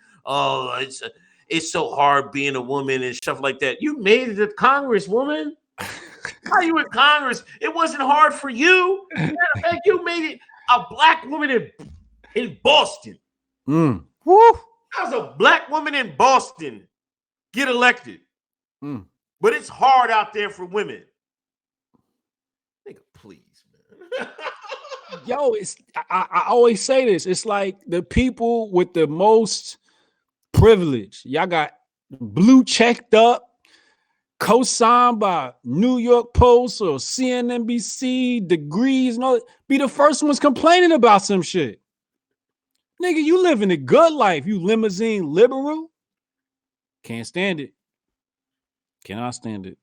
it's so hard being a woman and stuff like that. You made it to Congress, woman. How you in Congress? It wasn't hard for you. Matter of fact, you made it a black woman in Boston. Woo. How's a black woman in Boston get elected? But it's hard out there for women. Nigga, please, man. Yo, I always say this. It's like the people with the most privilege. Y'all got blue checked up, co-signed by New York Post or CNNBC, degrees and all that. Be the first ones complaining about some shit. Nigga, you living a good life. You limousine liberal. Can't stand it. Cannot stand it.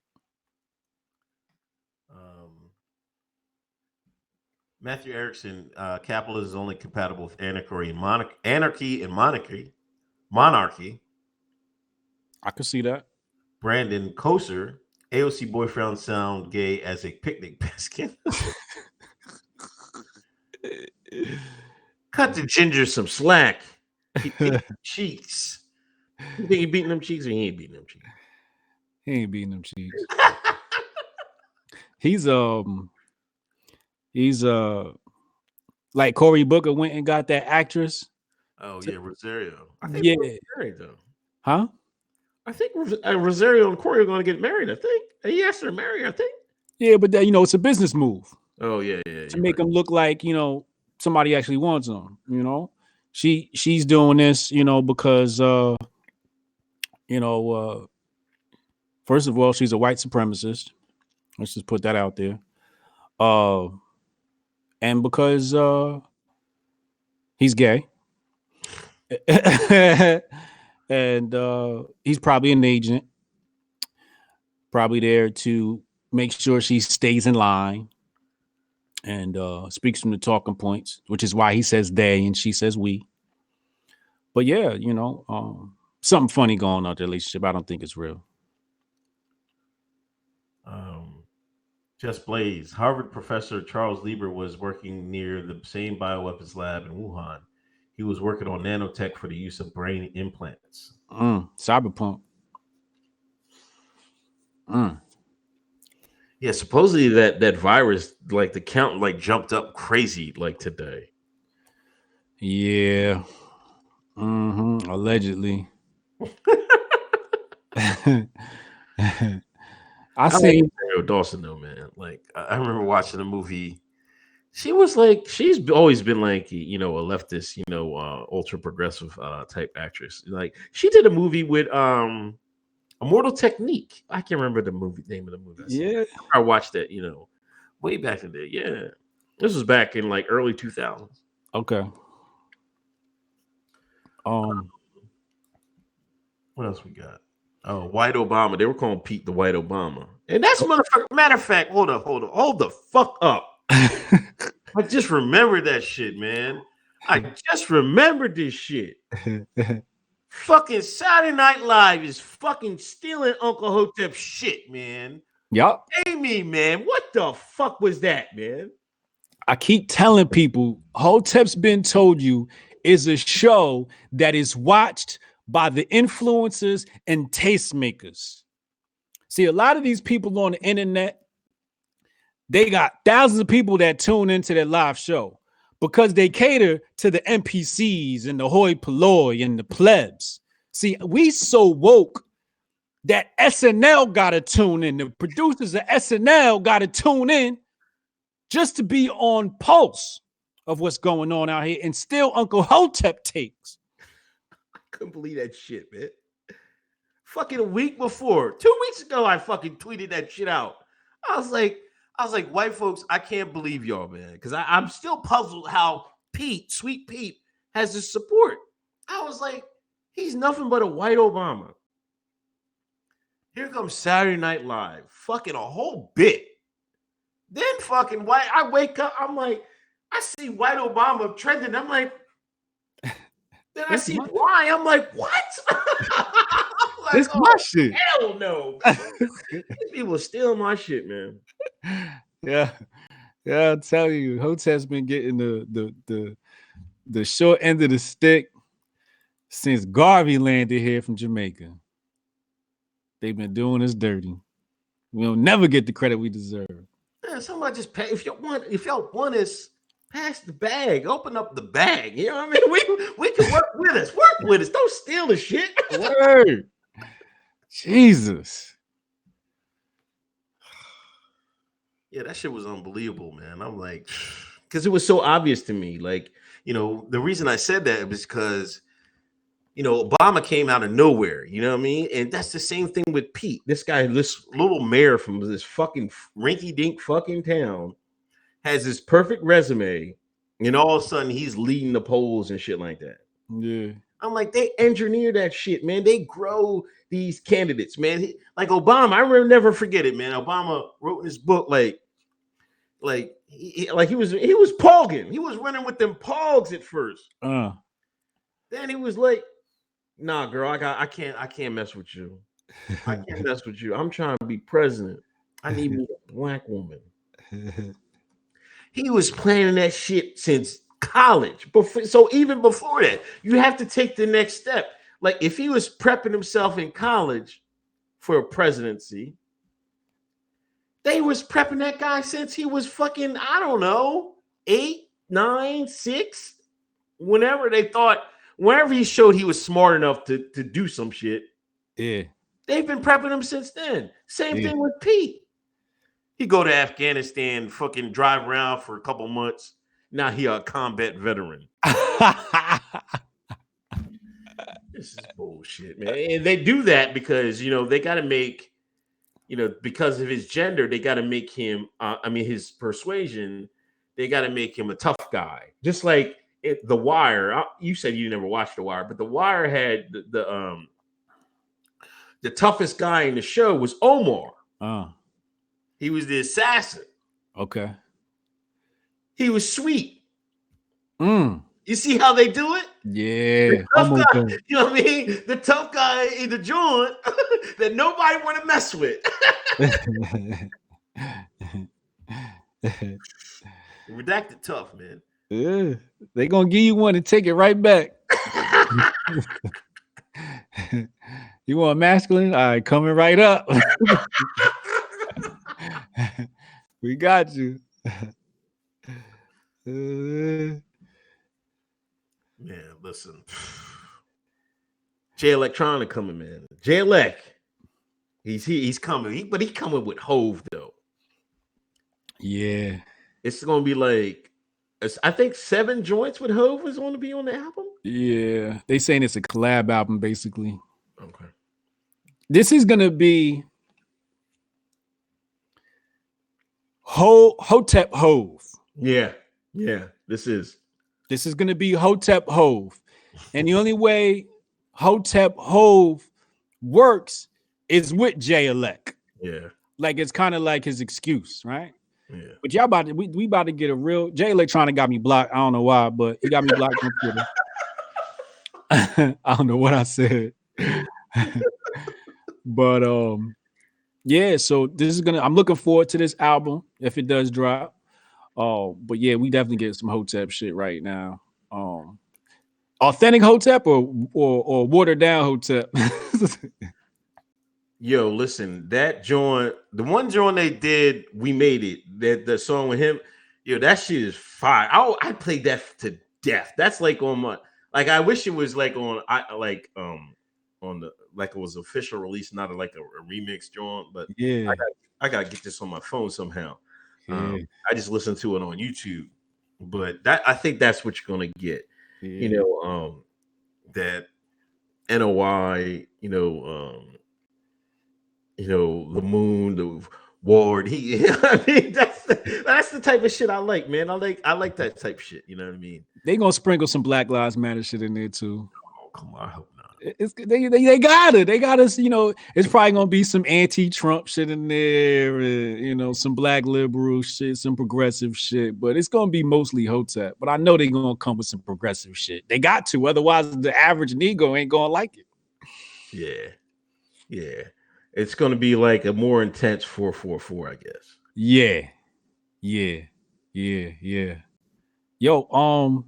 Matthew Erickson, capitalism is only compatible with anarchy and monarchy. I could see that. Brandon Koser, AOC boyfriend sound gay as a picnic basket. Cut the ginger some slack. He beating them cheeks. You think he beating them cheeks or he ain't beating them cheeks? He ain't beating them cheeks. He's like Cory Booker went and got that actress. Oh yeah, Rosario. I think married though. Huh? I think Rosario and Cory are going to get married. I think he asked her to marry. I think. Yeah, but it's a business move. Oh yeah. To make him look like somebody actually wants him. She's doing this because first of all, she's a white supremacist. Let's just put that out there. And because he's gay. And he's probably an agent, probably there to make sure she stays in line and speaks from the talking points, which is why he says they and she says we. But yeah, something funny going on in the relationship. I don't think it's real. Just Blaze. Harvard professor Charles Lieber was working near the same bioweapons lab in Wuhan. He was working on nanotech for the use of brain implants. Cyberpunk. Yeah, supposedly that virus, like the count, like jumped up crazy, like today. Yeah. Allegedly. I see Dawson though, man. Like I remember watching the movie. She was like, she's always been like, a leftist, ultra progressive type actress. Like she did a movie with Immortal Technique. I can't remember the name of the movie. Yeah, I watched that, way back in the day. Yeah, this was back in like early 2000s. Okay. What else we got? Oh, White Obama. They were calling Pete the White Obama, and that's motherfucker. Matter of fact, hold the fuck up. I just remembered that shit, man. I just remembered this shit. Fucking Saturday Night Live is fucking stealing Uncle Hotep's shit, man. Yup. Hey, me, man. What the fuck was that, man? I keep telling people, Hotep's Been Told You is a show that is watched by the influencers and tastemakers. See, a lot of these people on the internet, they got thousands of people that tune into their live show because they cater to the NPCs and the hoi polloi and the plebs. See, we so woke that SNL got to tune in. The producers of SNL got to tune in just to be on pulse of what's going on out here and still Uncle Hotep takes. I couldn't believe that shit, man. Fucking a week before, 2 weeks ago, I fucking tweeted that shit out. I was like, white folks, I can't believe y'all, man. Because I'm still puzzled how Sweet Pete, has his support. I was like, he's nothing but a white Obama. Here comes Saturday Night Live, fucking a whole bit Then fucking white. I wake up. I'm like, I see white Obama trending. I'm like, then I see why. I'm like, what? I'm like, It's my shit. Hell no. These people steal my shit, man. Yeah. Yeah, I'll tell you, Hotep's been getting the short end of the stick since Garvey landed here from Jamaica. They've been doing us dirty. We'll never get the credit we deserve. Man, somebody just pay. If y'all want us, pass the bag. Open up the bag. You know what I mean? We can work with us. Work with us. Don't steal the shit. Word. Jesus. Yeah, that shit was unbelievable, man. I'm like, because it was so obvious to me. Like, you know, the reason I said that was because, you know, Obama came out of nowhere. You know what I mean? And that's the same thing with Pete. This guy, this little mayor from this fucking rinky-dink fucking town, has this perfect resume, and all of a sudden he's leading the polls and shit like that. Yeah. I'm like, they engineer that shit, man. They grow these candidates, man. Like Obama, I remember, never forget it, man. Obama wrote in his book, he was pogging. He was running with them pogs at first. Then he was like, nah, girl, I can't mess with you. I can't mess with you. I'm trying to be president. I need me a black woman. He was planning that shit since college. So even before that, you have to take the next step. Like if he was prepping himself in college for a presidency, they was prepping that guy since he was fucking, I don't know, 8, 9, 6. Whenever he showed he was smart enough to do some shit. Yeah. They've been prepping him since then. Same thing with Pete. He go to Afghanistan, fucking drive around for a couple months. Now he a combat veteran. This is bullshit, man. And they do that because, you know, they got to make, you know, because of his gender, they got to make him, his persuasion, they got to make him a tough guy. Just like The Wire. You said you never watched The Wire, but The Wire had the toughest guy in the show was Omar. He was the assassin. Okay. He was sweet. You see how they do it? Yeah. The tough guy, you know what I mean? The tough guy in the joint that nobody want to mess with. Redacted tough, man. Yeah. They gonna give you one and take it right back. You want masculine? All right, coming right up. We got you. Man, listen. Jay Electronic coming, man. Jay Elec. He's coming. But he coming with Hove, though. Yeah. It's gonna be like, I think 7 joints with Hove is going to be on the album. Yeah. They saying it's a collab album, basically. Okay. This is gonna be Hotep Hove. Yeah. This is gonna be Hotep Hove. And the only way Hotep Hove works is with Jay Elec. Yeah. Like it's kind of like his excuse, right? Yeah. But y'all we about to get a real Jay Electronic got me blocked. I don't know why, but he got me blocked on Twitter. I don't know what I said. But yeah, so this is I'm looking forward to this album if it does drop. But yeah, we definitely get some Hotep shit right now. Authentic Hotep or watered down Hotep. Yo, listen, that joint, the one joint they did, We Made It, that the song with him, yo, that shit is fire. I played that to death. That's like on my, like, I wish it was like on the, like it was official release, not like a remix joint, but yeah, I gotta get this on my phone somehow. Yeah. I just listened to it on YouTube, but I think that's what you're gonna get. Yeah. You know, that NOI, the moon, the ward. I mean, that's the type of shit I like, man. I like that type of shit. You know what I mean? They gonna sprinkle some Black Lives Matter shit in there too. Oh, come on, I hope not. They got us. You know, it's probably gonna be some anti-Trump shit in there, you know, some black liberal shit, some progressive shit, but it's gonna be mostly Hotep. But I know they're gonna come with some progressive shit. They got to, otherwise the average Negro ain't gonna like it. Yeah. It's gonna be like a more intense 444, I guess. Yeah. Yo,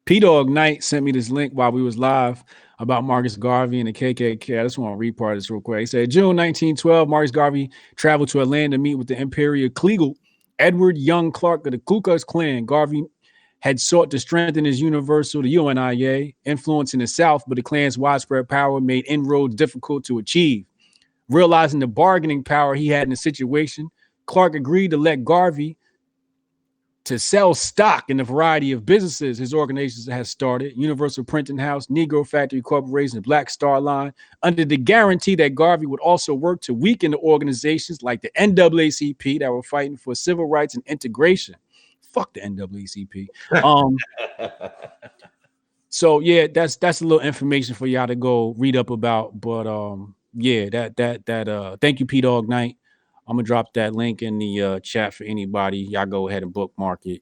P-Dog Knight sent me this link while we was live about Marcus Garvey and the KKK. I just want to read part of this real quick. He said, June 1912, Marcus Garvey traveled to Atlanta to meet with the Imperial Kleagle, Edward Young Clark of the Ku Klux Klan. Garvey had sought to strengthen his universal, the UNIA, influence in the South, but the Klan's widespread power made inroads difficult to achieve. Realizing the bargaining power he had in the situation, Clark agreed to let Garvey to sell stock in a variety of businesses his organizations has started: Universal Printing House, Negro Factory Corporation, and Black Star Line, under the guarantee that Garvey would also work to weaken the organizations like the NAACP that were fighting for civil rights and integration. Fuck the NAACP. So yeah, that's a little information for y'all to go read up about. But yeah, that thank you, P-Dog Knight. I'm gonna drop that link in the chat for anybody. Y'all go ahead and bookmark it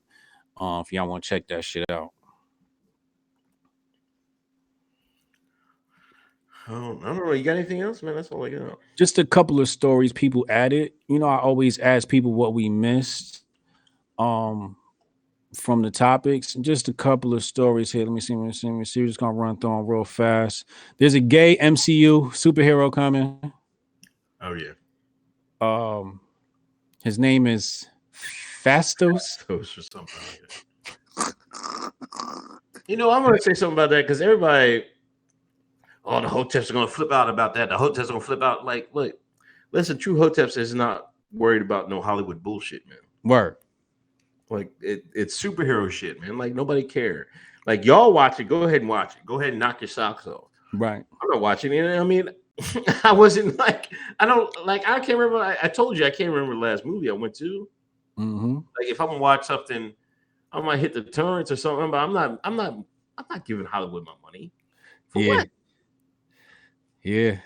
if y'all want to check that shit out. I don't know. You got anything else, man? That's all I got. Just a couple of stories people added. You know, I always ask people what we missed from the topics. Just a couple of stories here. Let me see. We're just gonna run through them real fast. There's a gay MCU superhero coming. Oh yeah. His name is Fastos. Or something like that. You know, I'm gonna say something about that because everybody, the Hoteps are gonna flip out about that. The Hoteps are gonna flip out. Like, look, listen, true Hoteps is not worried about no Hollywood bullshit, man. Word. Like it's superhero shit, man. Like nobody care. Like y'all watch it, go ahead and watch it. Go ahead and knock your socks off. Right. I'm not watching it. I mean, I wasn't like, I can't remember. I told you I can't remember the last movie I went to. Mm-hmm. Like if I'm gonna watch something, I might hit the torrents or something, but I'm not giving Hollywood my money. For what? Yeah.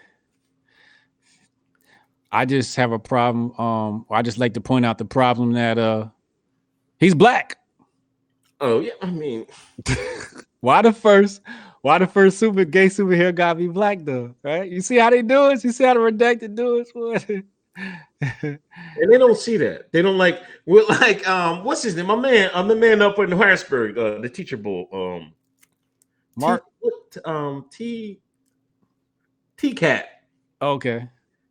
I just have a problem. I just like to point out the problem that he's black. Oh yeah, I mean, why the first super gay superhero gotta be black though? Right? You see how they do it? You see how the redacted do it? And they don't see that. They don't like. We're like, what's his name? The man up in Harrisburg, the teacher bull. Mark. T Cat. Okay.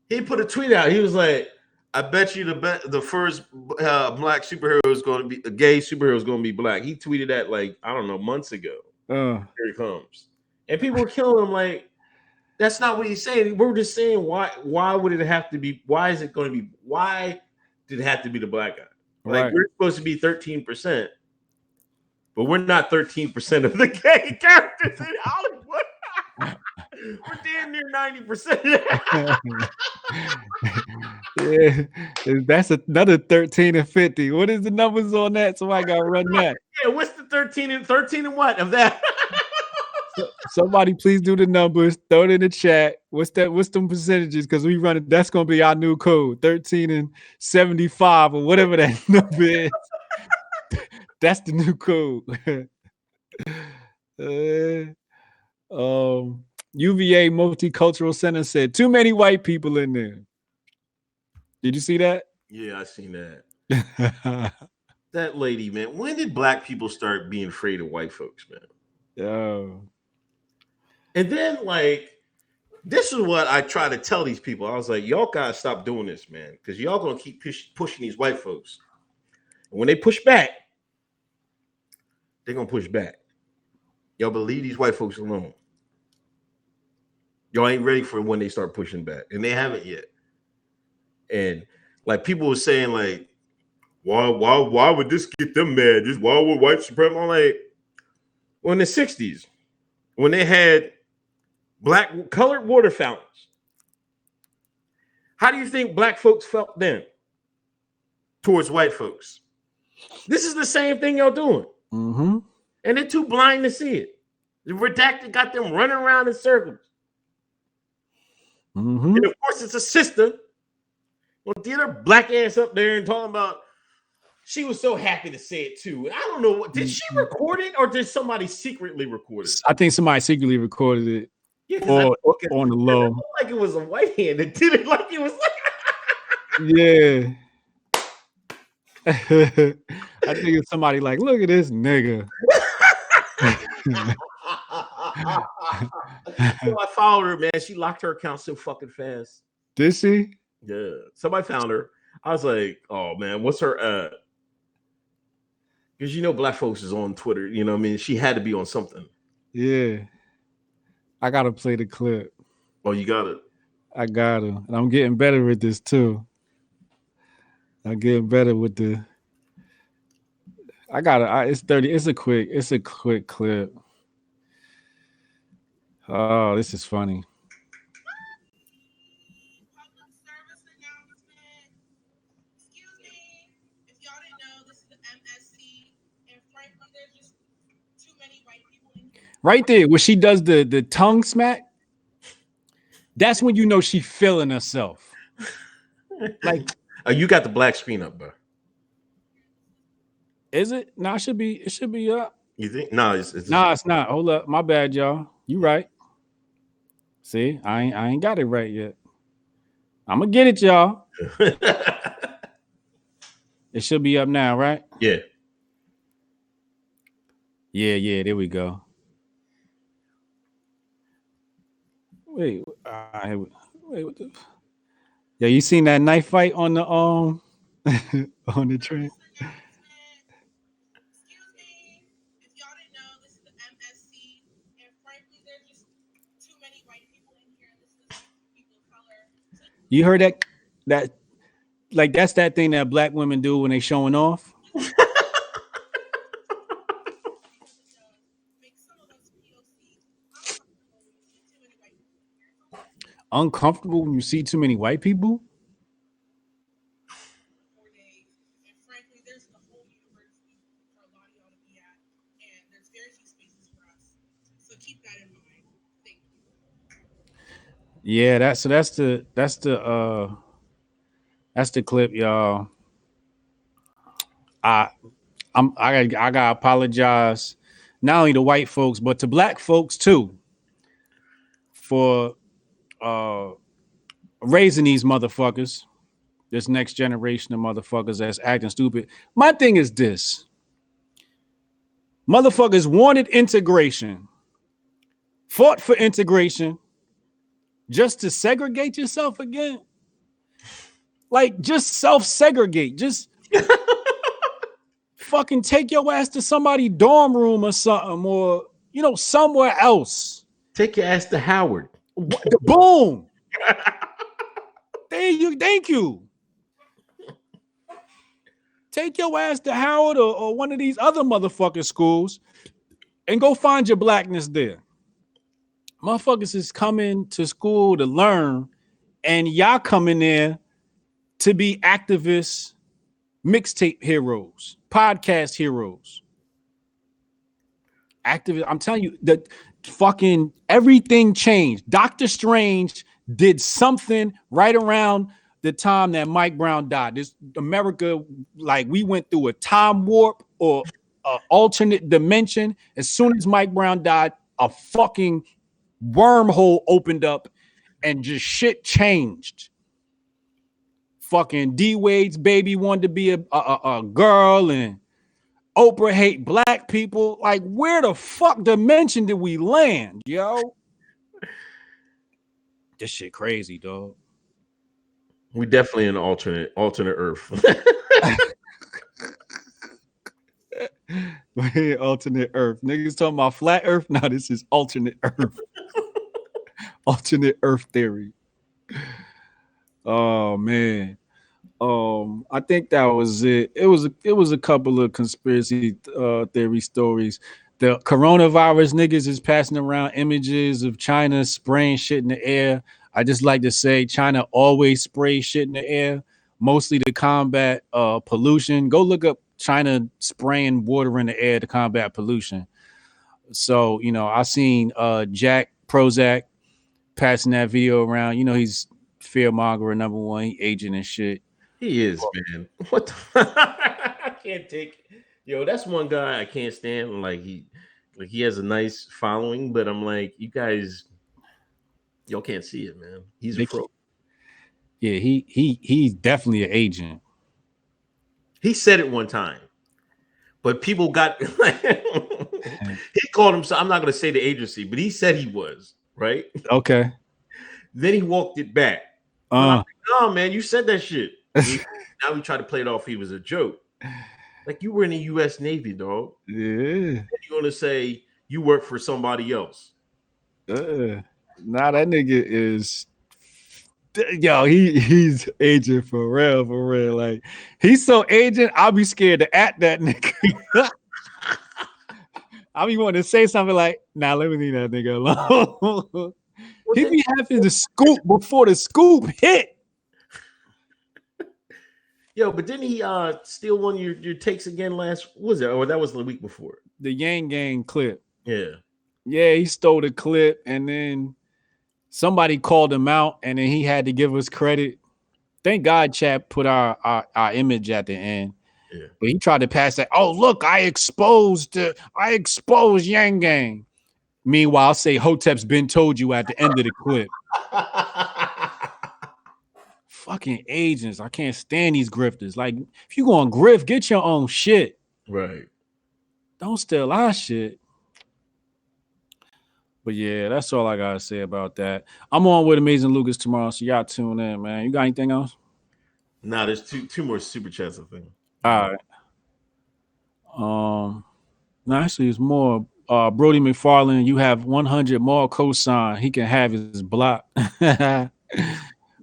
He put a tweet out. He was like, "I bet you the first black superhero is going to be a gay superhero is going to be black." He tweeted that like I don't know months ago. Here he comes, and people were killing him. Like that's not what he's saying. We're just saying why would it have to be? Why is it going to be? Why did it have to be the black guy? Like we're supposed to be 13%, but we're not 13% of the gay characters in Hollywood. We're damn near 90%. Yeah, that's another 13 and 50. What is the numbers on that? So I gotta run that. Yeah, what's the 13 and what of that? Somebody please do the numbers. Throw it in the chat. What's them percentages? Because we run it. That's gonna be our new code. 13 and 75 or whatever that number is. That's the new code. UVA Multicultural Center said too many white people in there. Did you see that? Yeah, I seen that. That lady, man. When did black people start being afraid of white folks, man? Oh. And then, like, this is what I try to tell these people. I was like, y'all gotta stop doing this, man, because y'all gonna keep pushing these white folks. And when they push back, they're gonna push back. Y'all believe these white folks alone. Y'all ain't ready for when they start pushing back, and they haven't yet. And like people were saying, like, why would this get them mad? Just why would white supremacy? I'm like, well, in the 60s, when they had black colored water fountains, how do you think black folks felt then towards white folks? This is the same thing y'all doing. Mm-hmm. And they're too blind to see it. The redacted got them running around in circles. Mm-hmm. And of course, it's a sister. Well, get her black ass up there and talking about she was so happy to say it too. I don't know. Did she record it or did somebody secretly record it? I think somebody secretly recorded it. Yeah, or on the low. Like it was a white hand that did it. Like it was like yeah. I think it's somebody like, look at this nigga. So I followed her, man. She locked her account so fucking fast. Did she? Yeah. Somebody found her. I was like, oh man, what's her because you know black folks is on Twitter, you know what I mean? She had to be on something. Yeah. I gotta play the clip. Oh, you got it. I got it. And I'm getting better with this too. I'm getting better with the I got it. It's 30. It's a quick clip. Oh, this is funny. Public service announcement. Excuse me. If y'all didn't know, this is the MSC. And frankly, there's just too many white people in here. Right there, where she does the tongue smack. That's when you know she feeling herself. Like, you got the black screen up, bro. Is it? No, it should be up. You think? No, it's it's not. Hold up. My bad, y'all. You right. See, I ain't got it right yet. I'm gonna get it, y'all. It should be up now, right? Yeah. Yeah, there we go. Wait, what the? Yeah, you seen that knife fight on the on the train? Excuse me. If y'all didn't know, this is the MSC. And frankly, there's just too many white people in here. This is people of color. You heard that like that's that thing that black women do when they showing off. Uncomfortable when you see too many white people? And frankly, there's the whole university for a lot of y'all to be at, and there's very few spaces for us. So keep that in mind. Thank you. Yeah, that's the clip, y'all. I gotta apologize, not only to white folks but to black folks too, for raising these motherfuckers, this next generation of motherfuckers that's acting stupid. My thing is this: motherfuckers wanted integration, fought for integration, just to segregate yourself again. Like, just self-segregate. Just fucking take your ass to somebody's dorm room or something, or somewhere else. Take your ass to Howard. Boom. Thank you. Take your ass to Howard or one of these other motherfucking schools and go find your blackness there. Motherfuckers is coming to school to learn, and y'all coming there to be activists, mixtape heroes, podcast heroes. Activist, I'm telling you, that fucking everything changed. Dr. Strange did something right around the time that Mike Brown died. This America, like, we went through a time warp or an alternate dimension. As soon as Mike Brown died, a fucking wormhole opened up and just shit changed. Fucking D Wade's baby wanted to be a girl, and Oprah hate black people. Like, where the fuck dimension did we land, yo? This shit crazy, dog. We definitely in alternate Earth. We're alternate Earth. Niggas talking about flat Earth. No, this is alternate Earth. Alternate Earth theory. Oh man. I think that was it. It was a couple of conspiracy theory stories. The coronavirus niggas is passing around images of China spraying shit in the air. I just like to say China always sprays shit in the air, mostly to combat pollution. Go look up China spraying water in the air to combat pollution. So, I seen Jack Prozac passing that video around. You know, he's fearmonger number one. He agent and shit. He is, man. What the I can't take yo, that's one guy I can't stand. Like he has a nice following, but I'm like, you guys, y'all can't see it, man. He's a pro. Yeah, he's definitely an agent. He said it one time, but people got he called himself. I'm not gonna say the agency, but he said he was, right? Okay. Then he walked it back. Like, no, man, you said that shit. Now we try to play it off he was a joke. Like, you were in the U.S. Navy, dog. Yeah. You're gonna say you work for somebody else. Nah, that nigga is he's agent for real. Like, he's so agent, I'll be scared to at that nigga. I'll be wanting to say something like, nah, let me leave that nigga alone. He be having to scoop before the scoop hit. Yo, but didn't he steal one of your takes again last? What was it? Or that was the week before? The Yang Gang clip. Yeah. Yeah, he stole the clip, and then somebody called him out, and then he had to give us credit. Thank God Chap put our image at the end. Yeah. But he tried to pass that. Oh, look, I exposed Yang Gang. Meanwhile, I'll say Hotep's been told you at the end of the clip. Fucking agents. I can't stand these grifters. Like, if you going to grift, get your own shit. Right. Don't steal our shit. But yeah, that's all I gotta say about that. I'm on with Amazing Lucas tomorrow, so y'all tune in, man. You got anything else? Nah, there's two more super chats, I think. All right. No, actually, it's more. Brody McFarland, you have 100 more cosign. He can have his block.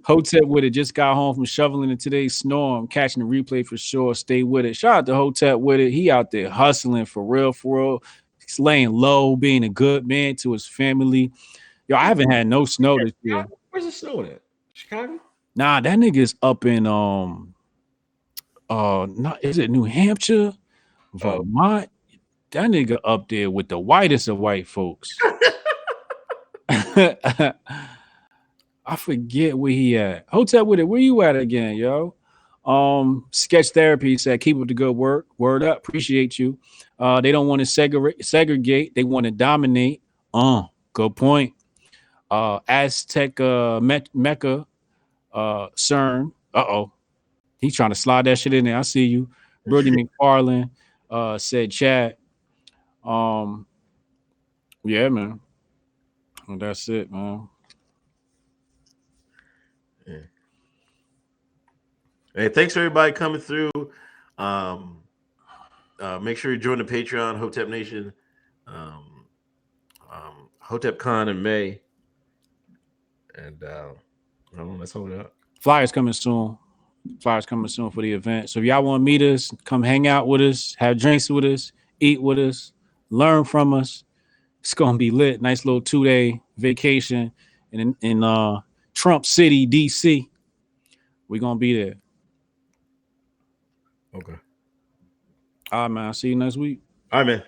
Hotep with it. Just got home from shoveling in today's snow. I'm catching the replay for sure. Stay with it. Shout out to Hotep with it. He out there hustling for real. He's laying low, being a good man to his family. Yo, I haven't had no snow this year. Where's the snow at? Chicago? Nah, that nigga's up in is it New Hampshire? Vermont? That nigga up there with the whitest of white folks. I forget where he at. Hotep with it. Where you at again, yo? Sketch Therapy said, keep up the good work. Word up. Appreciate you. They don't want to segregate. They want to dominate. Good point. Aztec Mecca CERN. He's trying to slide that shit in there. I see you. Brody McFarland said chat. Yeah, man. Well, that's it, man. Yeah. Hey, thanks for everybody coming through. Make sure you join the Patreon, Hotep Nation. Hotep Con in May. And let's hold it up. Flyers coming soon for the event. So if y'all want to meet us, come hang out with us, have drinks with us, eat with us, learn from us. It's gonna be lit. Nice little 2-day vacation in Trump City, DC. We're gonna be there. Okay. All right, man. I'll see you next week. All right, man.